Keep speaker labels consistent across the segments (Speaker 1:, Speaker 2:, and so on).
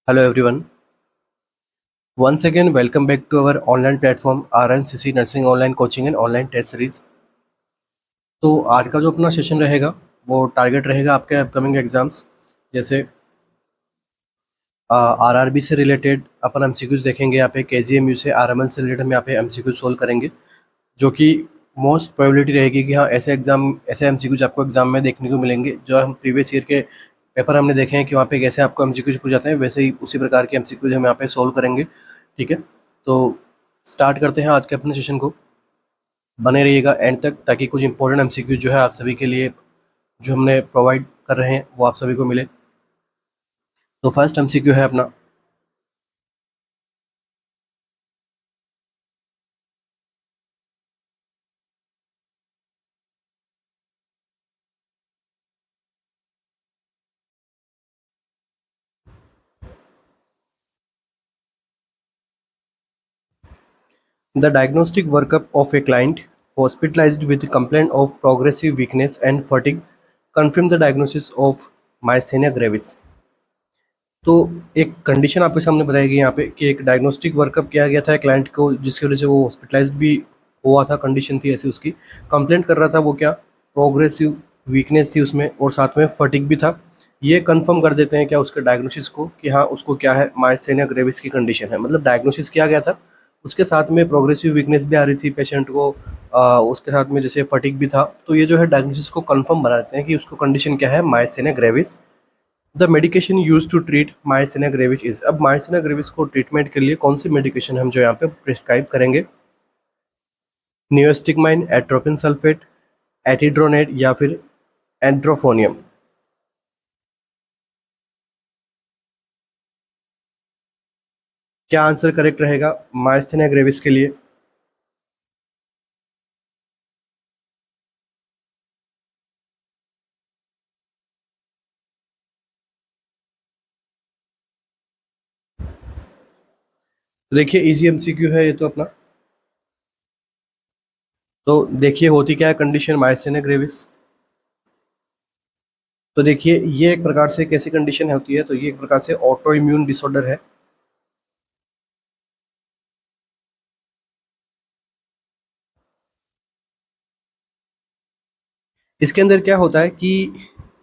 Speaker 1: Hello everyone. Once again, welcome back to our online platform RNCC Nursing Online Coaching and Online Test Series. तो आज का जो अपना session रहेगा वो टारगेट रहेगा आपके अपकमिंग एग्जाम्स जैसे आरआरबी से रिलेटेड अपन एमसीक्यूज देखेंगे यहाँ पे, केजीएमयू से आरएमएल से रिलेटेड हम यहाँ पे एमसीक्यू सोल्व करेंगे, जो कि मोस्ट प्रोबेबिलिटी रहेगी कि हाँ ऐसे एमसीक्यूज आपको एग्जाम में देखने को मिलेंगे। जो हम प्रीवियस ईयर के पेपर हमने देखे हैं कि वहाँ पे कैसे आपको एमसीक्यूज पूछ जाते हैं, वैसे ही उसी प्रकार के एमसीक्यूज हम यहाँ पे सोल्व करेंगे। ठीक है, तो स्टार्ट करते हैं आज के अपने सेशन को। बने रहिएगा एंड तक ताकि कुछ इंपॉर्टेंट एमसीक्यू जो है आप सभी के लिए जो हमने प्रोवाइड कर रहे हैं वो आप सभी को मिले। तो फर्स्ट एमसीक्यू है अपना, the diagnostic workup of a client hospitalised with complaint of progressive weakness and fatigue confirm the diagnosis of myasthenia gravis. तो एक कंडीशन आपके सामने बताई गई यहाँ पे कि एक डायग्नोस्टिक वर्कअप किया गया था क्लाइंट को, जिसकी वजह से वो हॉस्पिटलाइज्ड भी हुआ था। कंडीशन थी ऐसी, उसकी कंप्लेंट कर रहा था वो क्या, प्रोग्रेसिव वीकनेस थी उसमें और साथ में फटिग भी था। ये कंफर्म कर देते हैं क्या उसके डायग्नोसिस को कि हाँ उसको क्या है, माइस्थेनिया ग्रेविस की कंडीशन है। मतलब डायग्नोसिस किया गया था, उसके साथ में प्रोग्रेसिव वीकनेस भी आ रही थी पेशेंट को, उसके साथ में जैसे फटिग भी था। तो ये जो है डायग्नोसिस को कंफर्म बना देते हैं कि उसको कंडीशन क्या है, myasthenia gravis. The medication use to treat myasthenia gravis is, अब माइस्थेनिया ग्रेविस को ट्रीटमेंट के लिए कौन सी मेडिकेशन हम जो यहाँ पे प्रिस्क्राइब करेंगे, नियोस्टिकमाइन, एट्रोपिन सल्फेट, एटिड्रोनेट या फिर एंड्रोफोनियम। क्या आंसर करेक्ट रहेगा माइस्थेनिया ग्रेविस के लिए? तो देखिए इजी एमसीक्यू है ये तो अपना। तो देखिए होती क्या है कंडीशन माइस्थेनिया ग्रेविस। तो देखिए ये एक प्रकार से कैसी कंडीशन होती है, तो ये एक प्रकार से ऑटो इम्यून डिसऑर्डर है। इसके अंदर क्या होता है कि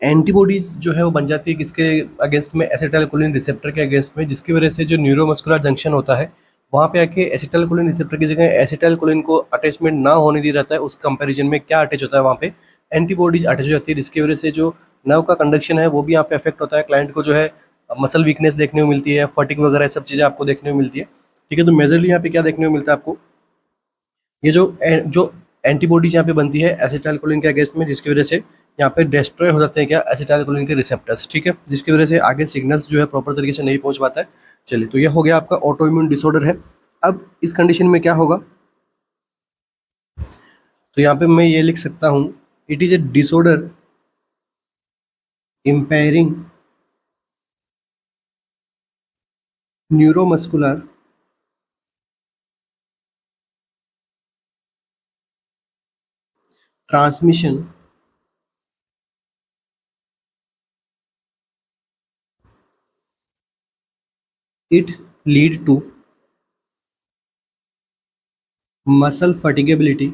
Speaker 1: एंटीबॉडीज जो है वो बन जाती है किसके अगेंस्ट में, एसिटाइलकोलिन रिसेप्टर के अगेंस्ट में, जिसकी वजह से जो न्यूरोमस्कुलर जंक्शन होता है वहाँ पे आके एसिटाइलकोलिन रिसेप्टर की जगह एसिटाइलकोलिन को अटैचमेंट ना होने दी रहता है। उस कंपैरिजन में क्या अटैच होता है, वहाँ पे एंटीबॉडीज अटैच हो जाती है, जिसकी वजह से जो नर्व का कंडक्शन है वो भी यहाँ पे अफेक्ट होता है। क्लाइंट को जो है मसल वीकनेस देखने को मिलती है, फटिग वगैरह सब चीज़ें आपको देखने को मिलती है। ठीक है, तो मेजरली यहाँ पे क्या देखने को मिलता है आपको, ये जो एंटीबॉडीज यहाँ पे बनती है एसिटाइलकोलिन के अगेंस्ट में, जिसकी वजह से यहाँ पे डिस्ट्रॉय हो जाते हैं क्या, एसिटाइलकोलिन के रिसेप्टर्स। ठीक है, जिसकी वजह से आगे सिग्नल्स जो है प्रॉपर तरीके से नहीं पहुंच पाता है। चलिए, तो ये हो गया आपका ऑटो इम्यून डिसऑर्डर है। अब इस कंडीशन में क्या होगा, तो यहाँ पे मैं ये लिख सकता हूँ, it is a disorder impairing neuromuscular transmission it lead to muscle fatigability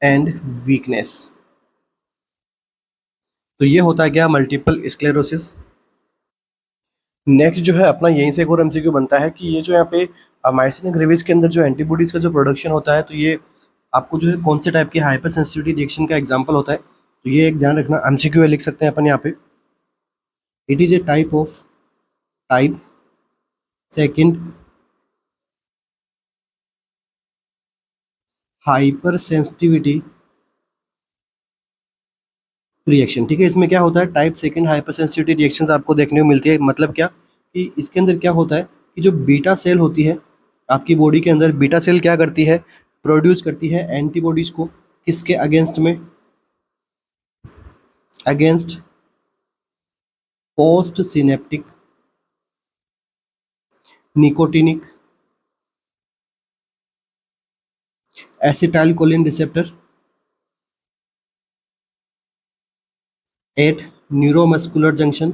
Speaker 1: and weakness. तो ये होता है क्या, मल्टीपल स्क्लेरोसिस। नेक्स्ट जो है अपना यहीं से एक और एमसीक्यू बनता है कि ये जो यहाँ पे माइसिनिया ग्रेविस के अंदर जो एंटीबॉडीज का जो प्रोडक्शन होता है, तो ये आपको जो है कौन से टाइप की हाइपर सेंसिटिविटी रिएक्शन का एग्जांपल होता है। तो ये एक ध्यान रखना, एमसीक्यू है लिख सकते हैं अपन यहाँ पे, it is A type second hyper sensitivity reaction. ठीक है, इसमें क्या होता है, type second hyper sensitivity reactions आपको देखने को मिलती है। मतलब क्या कि इसके अंदर क्या होता है कि जो बीटा सेल होती है आपकी बॉडी के अंदर, बीटा सेल क्या करती है, प्रोड्यूस करती है एंटीबॉडीज को, किसके अगेंस्ट में, against post synaptic nicotinic acetylcholine receptor at neuromuscular junction.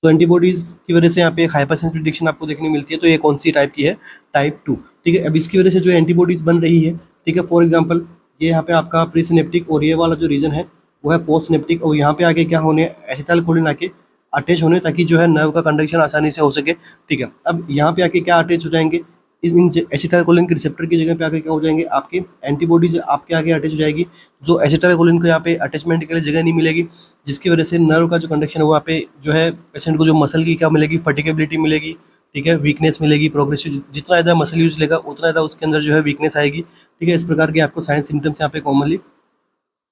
Speaker 1: तो एंटीबॉडीज की वजह से यहाँ पे एक हाइपर सेंसिटिव रिएक्शन आपको देखने को मिलती है। तो ये कौन सी टाइप की है? टाइप 2। ठीक है, अब इसकी वजह से जो एंटीबॉडीज बन रही है, ठीक है, फॉर एग्जांपल ये यहाँ पे आपका प्री सिनेप्टिक और ये वाला जो रीजन है वो है पोस्ट सिनेप्टिक, और यहाँ पे आगे क्या होने, एसिटाइल कोलिन आके अटैच होने, ताकि जो है नर्व का कंडक्शन आसानी से हो सके। ठीक है, अब यहाँ पे आके क्या अटैच हो जाएंगे, इन एसिटाइलकोलिन के रिसेप्टर की जगह पे आके क्या हो जाएंगे, आपके एंटीबॉडीज आपके आगे अटैच हो जाएगी, जो एसिटाइलकोलिन को यहाँ पे अटैचमेंट के लिए जगह नहीं मिलेगी, जिसकी वजह से नर्व का जो कंडक्शन है वो यहाँ पे जो है पेशेंट को जो मसल की क्या मिलेगी, फटिकेबिलिटी मिलेगी। ठीक है, वीकनेस मिलेगी, प्रोग्रेसिव, जितना ज़्यादा मसल यूज लेगा उतना ज़्यादा उसके अंदर जो है वीकनेस आएगी। ठीक है, इस प्रकार के आपको साइन सिम्टम्स यहाँ पे कॉमनली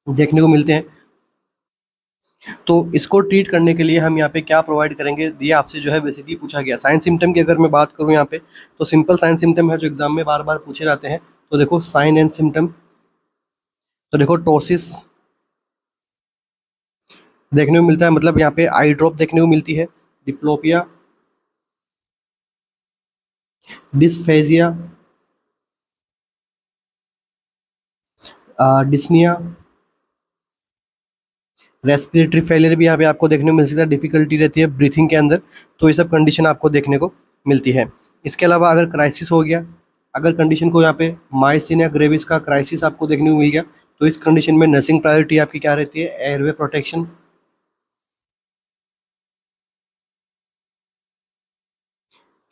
Speaker 1: देखने को मिलते हैं। तो इसको ट्रीट करने के लिए हम यहाँ पे क्या प्रोवाइड करेंगे, ये आपसे जो है बेसिकली पूछा गया। साइन सिम्टम की अगर मैं बात करूँ यहाँ पे, तो सिंपल साइन सिम्टम है जो एग्जाम में बार बार पूछे जाते हैं। तो देखो साइन एंड सिम्टम, तो देखो टोसिस देखने को मिलता है, मतलब यहाँ पे आई ड्रॉप देखने को मिलती है, diplopia, dysphagia, dyspnoea, respiratory failure भी यहाँ पे आपको देखने को मिल सकता है, डिफिकल्टी रहती है ब्रीथिंग के अंदर। तो ये सब कंडीशन आपको देखने को मिलती है। इसके अलावा अगर क्राइसिस हो गया, अगर कंडीशन को यहाँ पे माइसिनिया ग्रेविस का क्राइसिस आपको देखने को मिल गया, तो इस कंडीशन में नर्सिंग प्रायोरिटी आपकी क्या रहती है, एयरवे प्रोटेक्शन।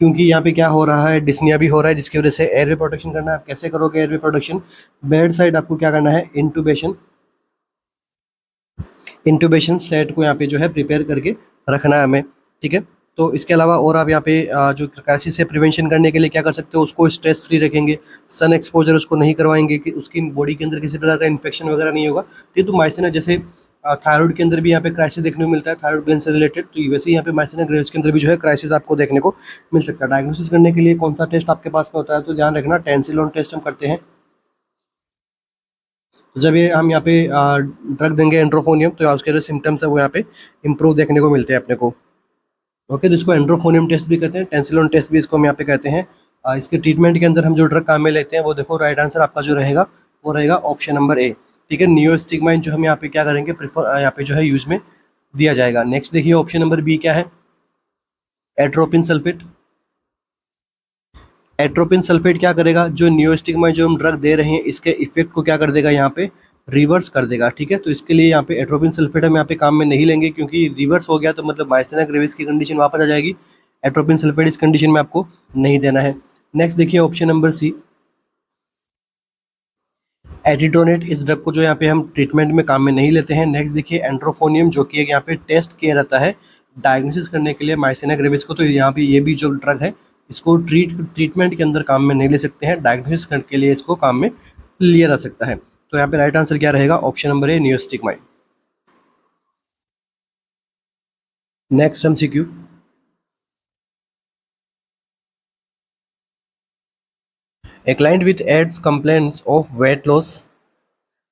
Speaker 1: क्योंकि यहाँ पे क्या हो रहा है, डिस्निया भी हो रहा है, जिसकी वजह से एयरवे प्रोटेक्शन करना है। आप कैसे करोगे एयरवे प्रोटेक्शन? बेड साइड आपको क्या करना है, इंटूबेशन, इंटूबेशन सेट को यहाँ पे जो है प्रिपेयर करके रखना है हमें। ठीक है, तो इसके अलावा और आप यहाँ पे जो क्राइसिस से प्रिवेंशन करने के लिए क्या कर सकते हो, उसको स्ट्रेस फ्री रखेंगे, सन एक्सपोजर उसको नहीं करवाएंगे कि उसकी बॉडी के अंदर किसी प्रकार का इन्फेक्शन वगैरह नहीं होगा। ठीक, तो माइसिना जैसे थायराइड के अंदर भी यहाँ पे क्राइसिस देखने को मिलता है, थायराइड ग्लैंड से रिलेटेड, तो वैसे ही यहाँ पे माइसिना ग्रेविस के अंदर भी जो है क्राइसिस आपको देखने को मिल सकता है। डायग्नोसिस करने के लिए कौन सा टेस्ट आपके पास में होता है, तो ध्यान रखना टेंसिलॉन टेस्ट हम करते हैं। तो जब ये हम यहाँ पे ड्रग देंगे एंड्रोफोनियम, तो उसके जो सिम्टम्स है वो यहाँ पे इंप्रूव देखने को मिलते हैं अपने को। ओके, तो इसको एंड्रोफोनियम टेस्ट भी कहते हैं, टेंसिलॉन टेस्ट भी इसको हम यहाँ पे कहते हैं। इसके ट्रीटमेंट के अंदर हम जो ड्रग काम में लेते हैं वो देखो, राइट आंसर आपका जो रहेगा वो रहेगा ऑप्शन नंबर ए। ठीक है, नियोस्टिगमाइन जो हम यहाँ पे क्या करेंगे, प्रीफर यहाँ पे जो है यूज में दिया जाएगा। नेक्स्ट देखिए ऑप्शन नंबर बी क्या है, एट्रोपिन सल्फेट। एट्रोपिन सल्फेट क्या करेगा, जो नियोस्टिगमाइन जो हम ड्रग दे रहे हैं इसके इफेक्ट को क्या कर देगा, यहाँ पे रिवर्स कर देगा। ठीक है, तो इसके लिए यहाँ पे एट्रोपिन सल्फेट हम यहाँ पे काम में नहीं लेंगे, क्योंकि रिवर्स हो गया तो मतलब माइसेना ग्रेविस की कंडीशन वापस आ जाएगी। एट्रोपिन सल्फेट इस कंडीशन में आपको नहीं देना है। नेक्स्ट देखिए ऑप्शन नंबर सी, एटिड्रोनेट, इस ड्रग को जो यहाँ पे हम ट्रीटमेंट में काम में नहीं लेते हैं। नेक्स्ट देखिए एंड्रोफोनियम, जो कि यहाँ पे टेस्ट किया रहता है डायग्नोसिस करने के लिए माइसेना ग्रेविस को, तो यहाँ पे ये भी जो ड्रग है इसको ट्रीटमेंट के अंदर काम में नहीं ले सकते हैं, डायग्नोसिस करने के लिए इसको काम में लिया जा सकता है। तो यहाँ पे राइट आंसर क्या रहेगा, option number A, नियोस्टिगमाइन। Next MCQ, a client with AIDS complaints of weight loss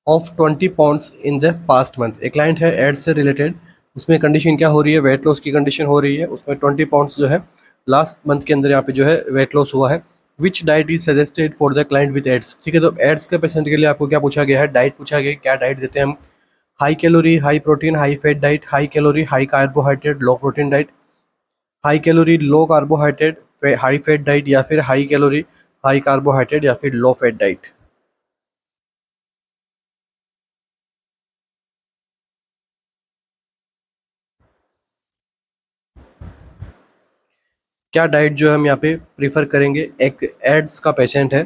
Speaker 1: of 20 pounds in the past month। एक क्लाइंट है एड्स से रिलेटेड, उसमें कंडीशन क्या हो रही है, वेट लॉस की कंडीशन हो रही है, उसमें 20 पाउंड्स जो है लास्ट मंथ के अंदर यहाँ पे जो है वेट लॉस हुआ है। Which diet is suggested for the client with AIDS. ठीक है, तो एड्स के पेशेंट के लिए आपको क्या पूछा गया है, डाइट पूछा गया है, क्या डाइट देते हैं हम, high calorie high protein high fat diet, high calorie high carbohydrate low protein diet, high calorie low carbohydrate high fat diet, या फिर हाई कैलोरी हाई कार्बोहाइड्रेट या फिर लो फैट डाइट। क्या डाइट जो हम यहाँ पे प्रीफर करेंगे, एक एड्स का पेशेंट है।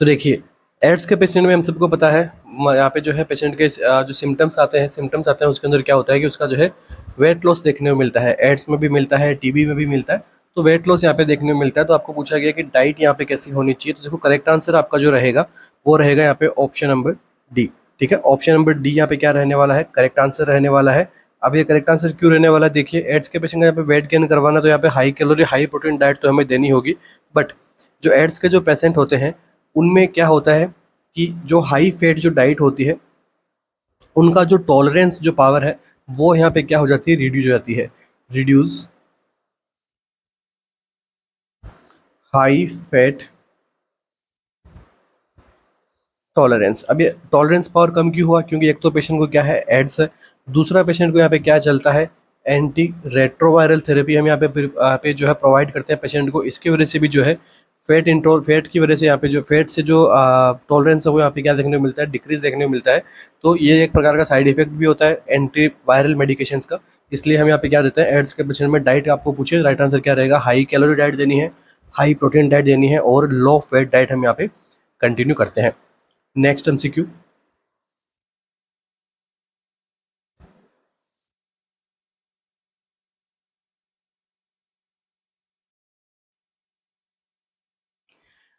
Speaker 1: तो देखिए एड्स के पेशेंट में हम सबको पता है, यहाँ पे जो है पेशेंट के जो सिम्टम्स आते हैं उसके अंदर क्या होता है कि उसका जो है वेट लॉस देखने को मिलता है, एड्स में भी मिलता है, टीबी में भी मिलता है। तो वेट लॉस यहाँ पे देखने को मिलता है। तो आपको पूछा गया कि डाइट यहाँ पे कैसी होनी चाहिए, तो देखो करेक्ट आंसर आपका जो रहेगा वो रहेगा यहाँ पे ऑप्शन नंबर डी। ठीक है, ऑप्शन नंबर डी यहाँ पे क्या रहने वाला है, करेक्ट आंसर रहने वाला है। अब ये करेक्ट आंसर क्यों रहने वाला है, देखिए एड्स के पेशेंट का यहाँ पे वेट गेन करवाना, तो यहाँ पे high calorie high protein diet तो हमें देनी होगी, बट जो एड्स के जो पेशेंट होते हैं उनमें क्या होता है कि जो हाई फैट जो डाइट होती है उनका जो टॉलरेंस जो पावर है वो यहाँ पे क्या हो जाती है, रिड्यूस हो जाती है। Reduce high fat tolerance. अब ये टॉलरेंस पावर कम क्यों हुआ? क्योंकि एक तो पेशेंट को क्या है, एड्स है। दूसरा पेशेंट को यहाँ पे क्या चलता है, एंटी रेट्रोवायरल थेरेपी हम यहाँ पे जो है प्रोवाइड करते हैं पेशेंट को। इसकी वजह से भी जो है फैट की वजह से यहाँ पे जो फैट से जो टॉलरेंस है वो यहाँ पे क्या देखने को मिलता है, डिक्रीज देखने को मिलता है। तो ये एक प्रकार का साइड इफेक्ट भी होता है एंटी वायरल मेडिकेशंस का। इसलिए हम यहाँ पे क्या देते हैं, एड्स के पेशेंट में डाइट आपको पूछे, राइट आंसर क्या रहेगा, हाई कैलोरी डाइट देनी है, हाई प्रोटीन डाइट देनी है और लो फैट डाइट हम यहाँ पे कंटिन्यू करते हैं। Next MCQ.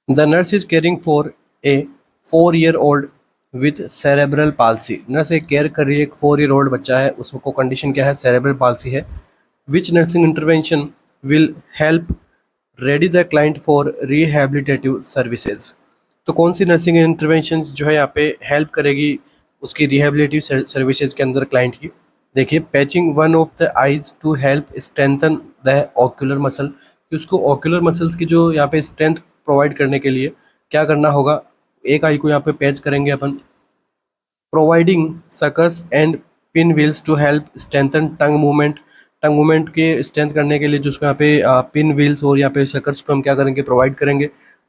Speaker 1: The nurse is caring for a 4-year-old with cerebral palsy. Nurse एक केयर कर रही है, एक 4-year-old बच्चा है, उसको कंडीशन क्या है, cerebral palsy है। Which nursing intervention will help ready the client for rehabilitative services? तो कौन सी नर्सिंग इंटरवेंशंस जो है यहाँ पे हेल्प करेगी उसकी रिहेबिलिटेटिव सर्विसेज के अंदर क्लाइंट की? देखिए, patching one of the eyes to help strengthen the ocular muscle, कि उसको ऑक्यूलर मसल्स की जो यहाँ पे स्ट्रेंथ प्रोवाइड करने के लिए क्या करना होगा, एक आई को यहाँ पे पैच करेंगे अपन। Providing suckers and pin wheels to help strengthen tongue movement, tongue movement के स्ट्रेंथ करने के लिए जो उसको यहाँ पे पिन व्हील्स और यहाँ पे सकर्स को हम क्या करेंगे, प्रोवाइड करेंगे।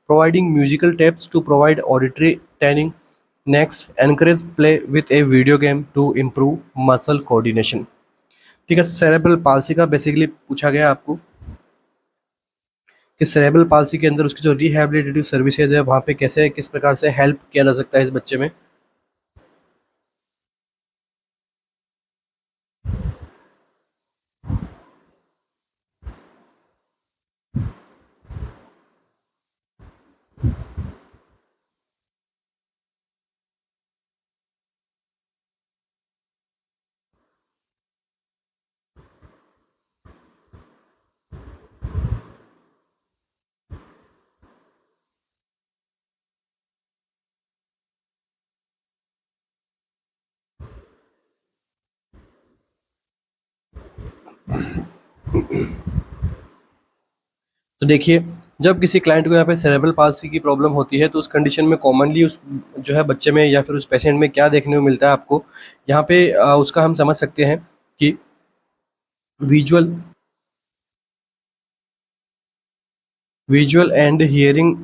Speaker 1: Providing musical tapes to provide auditory training. Next, encourage play with a video game to improve muscle coordination. ठीक है, सेरेब्रल पाल्सी का बेसिकली पूछा गया आपको कि सेरेब्रल पाल्सी के अंदर उसकी जो रिहैबिलिटेटिव सर्विसेज है वहाँ पे कैसे किस प्रकार से हेल्प किया जा सकता है इस बच्चे में। तो देखिए, जब किसी क्लाइंट को यहाँ पे सेरेब्रल पाल्सी की प्रॉब्लम होती है तो उस कंडीशन में कॉमनली उस जो है बच्चे में या फिर उस पेशेंट में क्या देखने को मिलता है आपको, यहाँ पे उसका हम समझ सकते हैं कि visual visual and hearing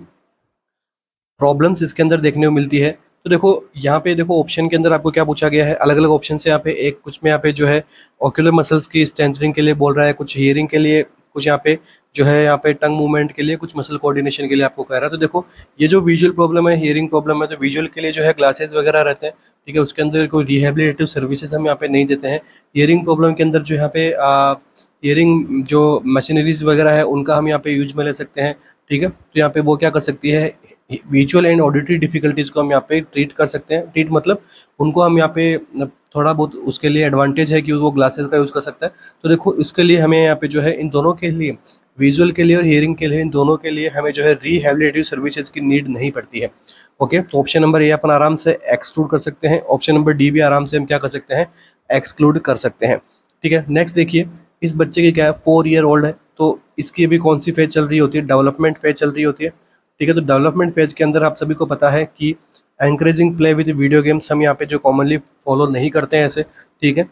Speaker 1: problems इसके अंदर देखने को मिलती है। तो देखो यहाँ पे देखो ऑप्शन के अंदर आपको क्या पूछा गया है, अलग अलग ऑप्शन से यहाँ पे एक कुछ में यहाँ पे जो है ऑक्यूलर मसल्स की स्ट्रेंथनिंग के लिए बोल रहा है, कुछ हियरिंग के लिए, कुछ यहाँ पे जो है यहाँ पे टंग मूवमेंट के लिए, कुछ मसल कोऑर्डिनेशन के लिए आपको कह रहा है। तो देखो ये जो विजुअल प्रॉब्लम है, हियरिंग प्रॉब्लम है, तो विजुअल के लिए जो है ग्लासेस वगैरह रहते हैं। ठीक है, उसके अंदर कोई रिहेबिलिटेटिव सर्विसेज हम यहाँ पे नहीं देते हैं। हियरिंग प्रॉब्लम के अंदर जो यहाँ पे हियरिंग जो मशीनरीज वगैरह है उनका हम यहाँ पे यूज में ले सकते हैं। ठीक है, तो यहाँ पे वो क्या कर सकती है, विजुअल एंड ऑडिटरी डिफिकल्टीज को हम यहाँ पे ट्रीट कर सकते हैं। ट्रीट मतलब उनको हम यहाँ पे थोड़ा बहुत उसके लिए एडवांटेज है कि वो ग्लासेस का यूज़ कर सकता है। तो देखो उसके लिए हमें यहाँ पे जो है इन दोनों के लिए, विजुअल के लिए और हियरिंग के लिए, इन दोनों के लिए हमें जो है रिहेबिलिटेटिव सर्विसेज की नीड नहीं पड़ती है। ओके, तो ऑप्शन नंबर ए अपन आराम से एक्सक्लूड कर सकते हैं, ऑप्शन नंबर डी भी आराम से हम क्या कर सकते हैं, एक्सक्लूड कर सकते हैं। ठीक है, नेक्स्ट देखिए, इस बच्चे की क्या है, 4 ईयर ओल्ड है, तो इसकी अभी कौन सी फेज चल रही होती है, डेवलपमेंट फेज चल रही होती है। ठीक है, तो डेवलपमेंट फेज के अंदर आप सभी को पता है कि encouraging play with video games हम यहाँ पे जो कॉमनली फॉलो नहीं करते हैं ऐसे। ठीक है,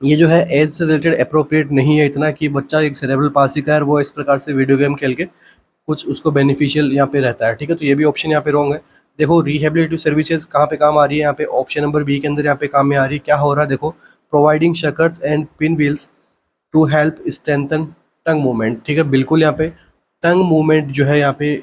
Speaker 1: ये जो है एज से रिलेटेड अप्रोप्रिएट नहीं है इतना कि बच्चा एक सेरेब्रल पाल्सी का है और वो इस प्रकार से वीडियो गेम खेल के कुछ उसको बेनिफिशियल यहाँ पे रहता है। ठीक है, तो ये भी ऑप्शन यहाँ पे रॉन्ग है। देखो रिहेबिलिटेटिव सर्विसेज कहाँ पे काम आ रही है, यहाँ पे ऑप्शन नंबर बी के अंदर यहाँ पे काम में आ रही है। क्या हो रहा है देखो, providing suckers and pin wheels to help strengthen tongue movement. ठीक है, बिल्कुल यहाँ पे टंग मूवमेंट जो है यहाँ पे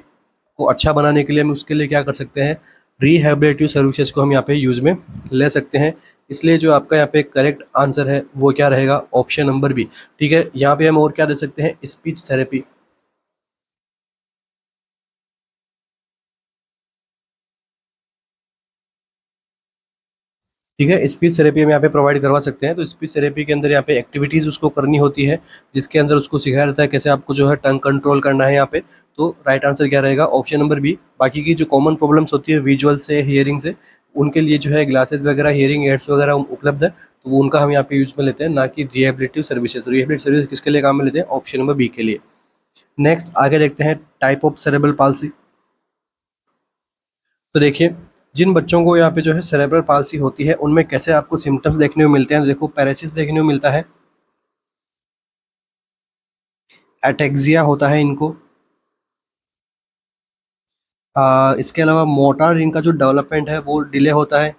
Speaker 1: को अच्छा बनाने के लिए हम उसके लिए क्या कर सकते हैं, रिहेबिलिटेटिव सर्विसेज को हम यहाँ पे यूज़ में ले सकते हैं। इसलिए जो आपका यहाँ पे करेक्ट आंसर है वो क्या रहेगा, ऑप्शन नंबर बी। ठीक है, यहाँ पे हम और क्या दे सकते हैं, स्पीच थेरेपी। ठीक है, स्पीच थेरेपी हम यहाँ पे प्रोवाइड करवा सकते हैं। तो स्पीच थेरेपी के अंदर यहाँ पे एक्टिविटीज़ उसको करनी होती है, जिसके अंदर उसको सिखाया जाता है कैसे आपको जो है टंग कंट्रोल करना है यहाँ पे। तो राइट आंसर क्या रहेगा? Option number B. बाकी की जो कॉमन प्रॉब्लम्स होती है विजुअल से, हियरिंग से, उनके लिए जो है ग्लासेस वगैरह, हियरिंग एड्स वगैरह उपलब्ध है, तो वो उनका हम यहाँ पे यूज में लेते हैं, ना कि रिहेबिलिटिव सर्विसेज। रिहेबिलिटिव सर्विस किसके लिए काम में लेते हैं? ऑप्शन नंबर बी के लिए। नेक्स्ट आगे देखते हैं टाइप ऑफ सेरेब्रल पाल्सी। तो देखिए, जिन बच्चों को यहाँ पे जो है सेरेब्रल पाल्सी होती है, उनमें कैसे आपको सिम्टम्स देखने को मिलते हैं। तो देखो, पैरालिसिस देखने को मिलता है, एटेक्सिया होता है इनको, इसके अलावा मोटर इनका जो डेवलपमेंट है वो डिले होता है,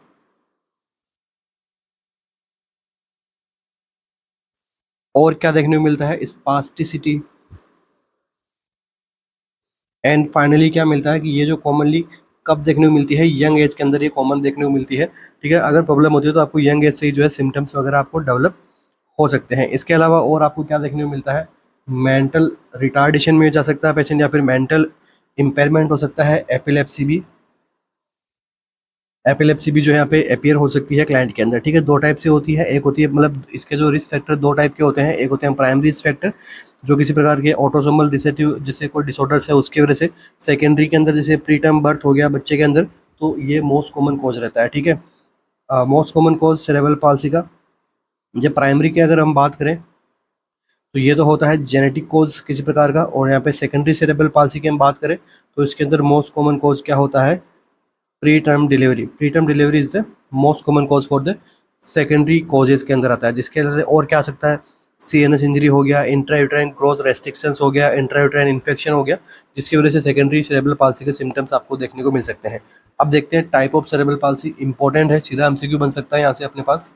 Speaker 1: और क्या देखने को मिलता है? स्पास्टिसिटी। एंड फाइनली क्या मिलता है कि ये जो कॉमनली कब देखने को मिलती है? यंग एज के अंदर ये कॉमन देखने को मिलती है। ठीक है, अगर प्रॉब्लम होती है तो आपको यंग एज से ही जो है सिम्टम्स वगैरह आपको डेवलप हो सकते हैं। इसके अलावा और आपको क्या देखने को मिलता है? मेंटल रिटार्डेशन में जा सकता है पेशेंट, या फिर मेंटल इम्पेयरमेंट हो सकता है, एपिलेप्सी भी। एपिलेप्सी भी जो है यहाँ पे अपीयर हो सकती है क्लाइंट के अंदर। ठीक है, दो टाइप से होती है। एक होती है, मतलब इसके जो रिस्क फैक्टर दो टाइप के होते हैं। एक होते हैं प्राइमरी रिस्क फैक्टर, जो किसी प्रकार के ऑटोसोमल रिसेसिव जैसे कोई डिसऑर्डर्स है उसकी वजह से। सेकेंडरी के अंदर जैसे प्री टर्म बर्थ हो गया बच्चे के अंदर, तो ये मोस्ट कॉमन कॉज रहता है। ठीक है, most common cause cerebral palsy का। जब प्राइमरी की अगर हम बात करें, तो ये तो होता है जेनेटिक कोज किसी प्रकार का। और यहाँ पे सेकेंडरी सेरेब्रल पाल्सी की हम बात करें, तो इसके अंदर मोस्ट कॉमन कॉज क्या होता है? Pre term delivery. Pre term delivery is the most common cause for the secondary causes के अंदर आता है। जिसके वजह से और क्या आ सकता है? सीएनएस इंजरी हो गया, इंट्रायूटेराइन ग्रोथ रेस्ट्रिक्शंस हो गया, इंट्रायूटेराइन इन्फेक्शन हो गया, जिसकी वजह से सेकेंडरी सेरेब्रल पाल्सी के सिम्टम्स आपको देखने को मिल सकते हैं। अब देखते हैं type of cerebral palsy. Important है, सीधा एमसीक्यू बन सकता है यहाँ से अपने पास।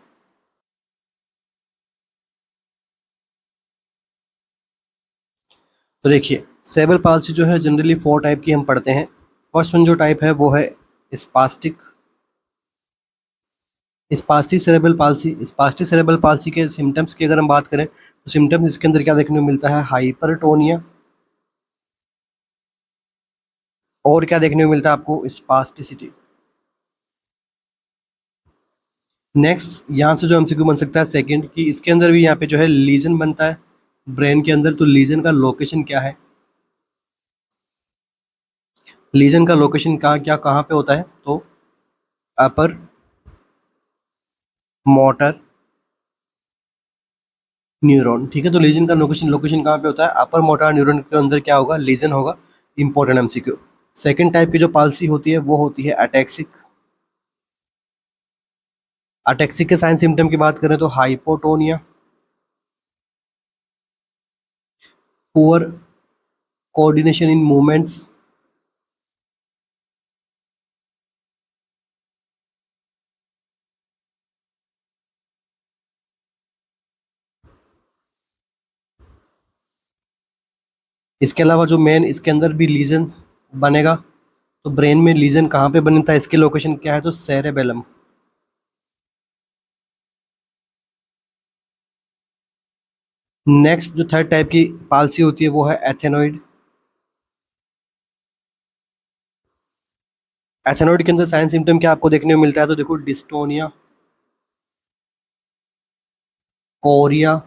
Speaker 1: तो देखिए, सेरेब्रल पाल्सी जो है जनरली 4 टाइप की हम पढ़ते हैं। फर्स्ट वन जो टाइप है वो है spastic. Spastic cerebral palsy. Spastic cerebral palsy के सिम्टम्स की अगर हम बात करें, तो सिम्टम्स इसके अंदर क्या देखने को मिलता है? हाइपरटोनिया। और क्या देखने को मिलता है आपको? स्पास्टिसिटी। नेक्स्ट यहाँ से जो एमसीक्यू बन सकता है सेकंड, कि इसके अंदर भी यहाँ पे जो है लीजन बनता है ब्रेन के अंदर। तो लीजन का लोकेशन क्या है? लीजन का लोकेशन कहाँ पे होता है? तो अपर मोटर न्यूरॉन। ठीक है, तो लीजन का लोकेशन लोकेशन कहाँ पे होता है? अपर मोटर न्यूरॉन के अंदर क्या होगा? लीजन होगा। Important MCQ. सेकंड टाइप की जो पाल्सी होती है वो होती है अटैक्सिक। अटैक्सिक के साइन सिम्टम की बात करें तो hypotonia, poor coordination in movements, इसके अलावा जो मेन इसके अंदर भी लीजन बनेगा, तो ब्रेन में लीजन कहाँ पे बनता है? इसके लोकेशन क्या है? तो सेरेबेलम। नेक्स्ट जो थर्ड टाइप की पाल्सी होती है वो है एथेनॉइड। एथेनॉइड के अंदर साइन सिम्टम क्या आपको देखने को मिलता है? तो देखो, डिस्टोनिया, कोरिया।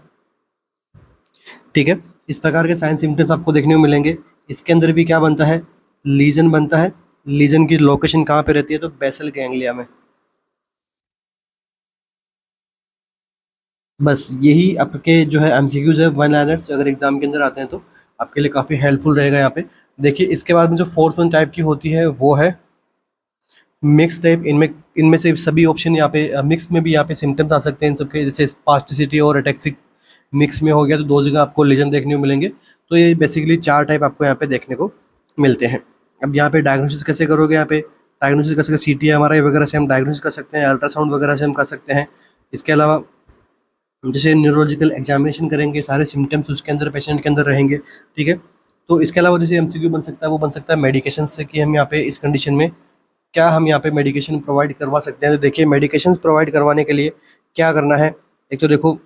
Speaker 1: ठीक है, इस प्रकार के साइन सिम्टम्स आपको देखने को मिलेंगे। इसके अंदर भी क्या बनता है? लीजन बनता है। लीजन की लोकेशन कहाँ पे रहती है? तो बेसल गैंग्लिया में। बस यही आपके जो है एमसीक्यूज है, वन लाइनर्स, अगर एग्जाम के अंदर आते हैं तो आपके लिए काफ़ी हेल्पफुल रहेगा यहाँ पे। देखिए, इसके बाद में जो फोर्थ वन टाइप की होती है वो है मिक्स टाइप। इनमें इनमें से सभी ऑप्शन यहाँ पे मिक्स में भी यहाँ पे सिम्टम्स आ सकते हैं इन सबके, जैसे स्पास्टिसिटी और अटैक्सिक मिक्स में हो गया, तो दो जगह आपको लीजन देखने को मिलेंगे। तो ये बेसिकली 4 टाइप आपको यहाँ पे देखने को मिलते हैं। अब यहाँ पे डायग्नोसिस कैसे करोगे? यहाँ पे डायग्नोसिस कर सकते हैं सीटी एमआरआई वगैरह से हम डायग्नोसिस कर सकते हैं, अल्ट्रासाउंड वगैरह से हम कर सकते हैं। इसके अलावा जैसे न्यूरोलॉजिकल एग्जामिनेशन करेंगे, सारे सिम्टम्स उसके अंदर पेशेंट के अंदर रहेंगे। ठीक है, तो इसके अलावा जैसे एमसीक्यू बन सकता है वो बन सकता है मेडिकेशन से, कि हम यहाँ पे इस कंडीशन में क्या हम यहाँ पे मेडिकेशन प्रोवाइड करवा सकते हैं। तो देखिए, मेडिकेशंस प्रोवाइड करवाने के लिए क्या करना है? एक तो देखो,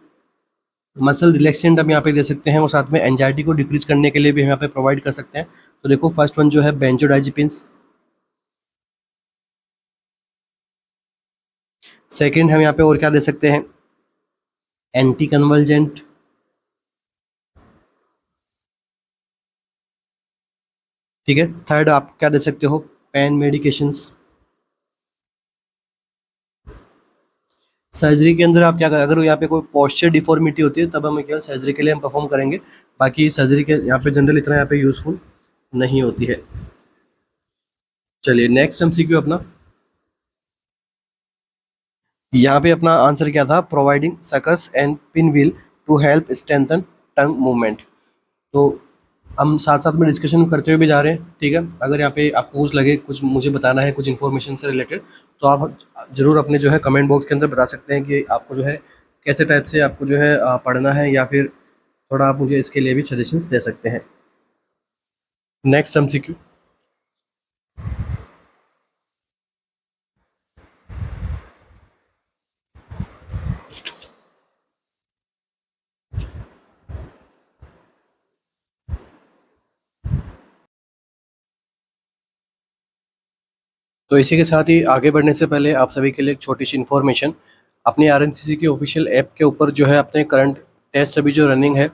Speaker 1: मसल रिलैक्सेंट हम यहाँ पे दे सकते हैं, और साथ में एंजाइटी को डिक्रीज करने के लिए भी हम यहाँ पे प्रोवाइड कर सकते हैं। तो देखो, फर्स्ट वन जो है बेंजोडाइजिपिन्स। सेकंड हम यहाँ पे और क्या दे सकते हैं, एंटी कन्वल्जेंट। ठीक है, थर्ड आप क्या दे सकते हो, पेन मेडिकेशंस। सर्जरी के अंदर आप क्या करें, अगर यहाँ पे कोई पोस्चर डिफॉर्मिटी होती है तब हमें केवल सर्जरी के लिए हम परफॉर्म करेंगे, बाकी सर्जरी के यहाँ पे जनरल इतना यहाँ पे यूजफुल नहीं होती है। चलिए नेक्स्ट एमसीक्यू अपना, यहाँ पे अपना आंसर क्या था, providing sucks and pinwheel to help strengthen tongue movement. तो हम साथ साथ में डिस्कशन करते हुए भी जा रहे हैं, ठीक है। अगर यहाँ पे आपको कुछ लगे, कुछ मुझे बताना है कुछ इन्फॉर्मेशन से रिलेटेड, तो आप ज़रूर अपने जो है कमेंट बॉक्स के अंदर बता सकते हैं कि आपको जो है कैसे टाइप से आपको जो है पढ़ना है, या फिर थोड़ा आप मुझे इसके लिए भी सजेशंस दे सकते हैं। नेक्स्ट एमसीक्यू, तो इसी के साथ ही आगे बढ़ने से पहले आप सभी के लिए एक छोटी सी इन्फॉर्मेशन, अपनी आरएनसीसी के ऑफिशियल ऐप के ऊपर जो है अपने करंट टेस्ट अभी जो रनिंग है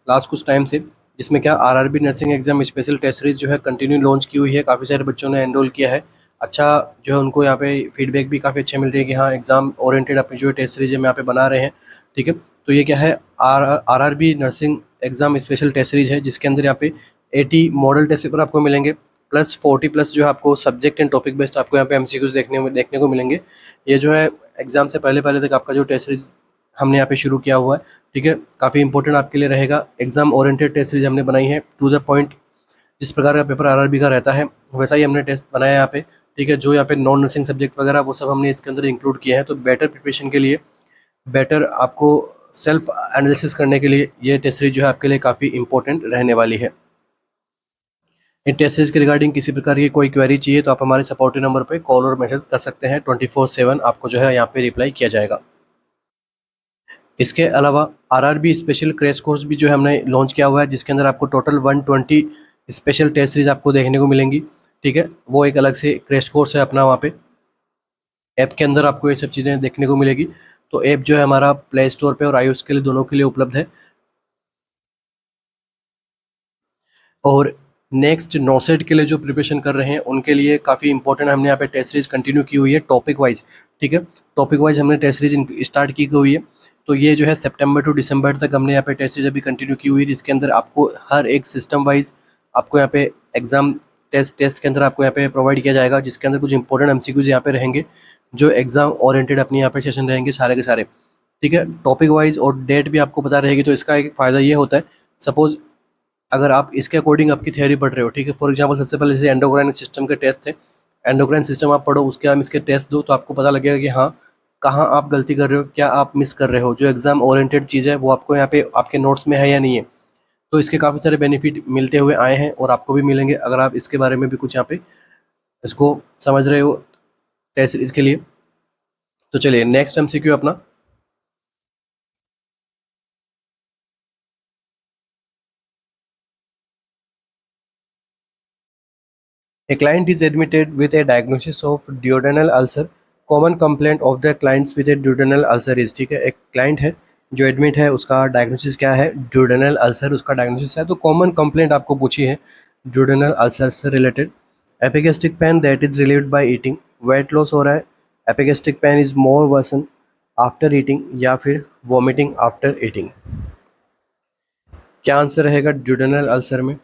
Speaker 1: लास्ट कुछ टाइम से, जिसमें क्या RRB nursing exam special test series जो है कंटिन्यू लॉन्च की हुई है, काफ़ी सारे बच्चों ने एनरोल किया है। अच्छा जो है उनको यहाँ पे फीडबैक भी काफ़ी अच्छे मिल रहे हैं कि हाँ एग्जाम ओरिएंटेड अपनी जो है टेस्ट सीरीज हम यहाँ पे बना रहे हैं, ठीक है। तो ये क्या है, RRB nursing exam special test series है, जिसके अंदर यहाँ पे 80 मॉडल टेस्ट पेपर आपको मिलेंगे, प्लस 40 प्लस जो है आपको सब्जेक्ट एंड टॉपिक बेस्ड आपको यहाँ पे एमसीक्यूज देखने को मिलेंगे। ये जो है एग्जाम से पहले पहले तक आपका जो टेस्ट सीरीज हमने यहाँ पे शुरू किया हुआ है, ठीक है, काफ़ी इंपॉर्टेंट आपके लिए रहेगा। एग्जाम ओरिएंटेड टेस्ट सीरीज हमने बनाई है, टू द पॉइंट, जिस प्रकार का पेपर आरआरबी का रहता है वैसा ही हमने टेस्ट बनाया है यहाँ पे, ठीक है। जो यहाँ पे नॉन नर्सिंग सब्जेक्ट वगैरह वो सब हमने इसके अंदर इंक्लूड किया है, तो बेटर प्रिपरेशन के लिए, बेटर आपको सेल्फ एनालिसिस करने के लिए ये टेस्ट सीरीज जो है आपके लिए काफ़ी इंपॉर्टेंट रहने वाली है। इन टेस्ट सीरीज के रिगार्डिंग किसी प्रकार की कोई क्वेरी चाहिए तो आप हमारे सपोर्टिव नंबर पे कॉल और मैसेज कर सकते हैं, 24/7 आपको जो है यहाँ पे रिप्लाई किया जाएगा। इसके अलावा आरआरबी स्पेशल क्रैश कोर्स भी जो है हमने लॉन्च किया हुआ है, जिसके अंदर आपको टोटल 120 स्पेशल टेस्ट सीरीज आपको देखने को मिलेंगी, ठीक है। वो एक अलग से क्रैश कोर्स है अपना, वहाँ पे ऐप के अंदर आपको ये सब चीज़ें देखने को मिलेगी। तो ऐप जो है हमारा प्ले स्टोर पे और आईओएस के लिए दोनों के लिए उपलब्ध है। और नेक्स्ट नॉसेट के लिए जो प्रिपरेशन कर रहे हैं उनके लिए काफ़ी इंपॉर्टेंट हमने यहाँ पे टेस्ट सीरीज कंटिन्यू की हुई है टॉपिक वाइज, ठीक है। टॉपिक वाइज हमने टेस्ट सीरीज स्टार्ट की हुई है, तो ये जो है सितंबर टू दिसंबर तक हमने यहाँ पे टेस्ट सीरीज अभी कंटिन्यू की हुई है, जिसके अंदर आपको हर एक सिस्टम वाइज आपको यहाँ पे एग्जाम टेस्ट के अंदर आपको यहाँ पे प्रोवाइड किया जाएगा, जिसके अंदर कुछ इंपॉर्टेंट एमसीक्यूज यहाँ पे रहेंगे, जो एग्जाम ओरिएंटेड अपने यहाँ पे सेशन रहेंगे सारे के सारे, ठीक है। टॉपिक वाइज और डेट भी आपको पता रहेगी, तो इसका एक फ़ायदा ये होता है, सपोज अगर आप इसके अकॉर्डिंग आपकी थ्योरी पढ़ रहे हो, ठीक है, फॉर एग्जांपल सबसे पहले जैसे एंडोक्राइन सिस्टम के टेस्ट थे, एंडोक्राइन सिस्टम आप पढ़ो, उसके आप इसके टेस्ट दो, तो आपको पता लगेगा कि हाँ कहाँ आप गलती कर रहे हो, क्या आप मिस कर रहे हो, जो एग्जाम ओरिएंटेड चीज़ है वो आपको यहाँ पे आपके नोट्स में है या नहीं है। तो इसके काफ़ी सारे बेनिफिट मिलते हुए आए हैं और आपको भी मिलेंगे, अगर आप इसके बारे में भी कुछ यहाँ पे इसको समझ रहे हो टेस्ट सीरीज के लिए। तो चलिए नेक्स्ट एमसीक्यू अपना, a client is admitted with a diagnosis of duodenal ulcer. Common complaint of the clients with A duodenal ulcer is, ठीक है, एक क्लाइंट है जो एडमिट है, उसका डायग्नोसिस क्या है, ड्यूडेनल अल्सर उसका डायग्नोसिस है। तो कॉमन कंप्लेंट आपको पूछी है ड्यूडेनल अल्सर से related. Epigastric pain that is relieved by eating, weight loss हो रहा है, epigastric pain is more worsen after eating, या फिर वॉमिटिंग आफ्टर ईटिंग। क्या आंसर रहेगा ड्यूडेनल अल्सर में?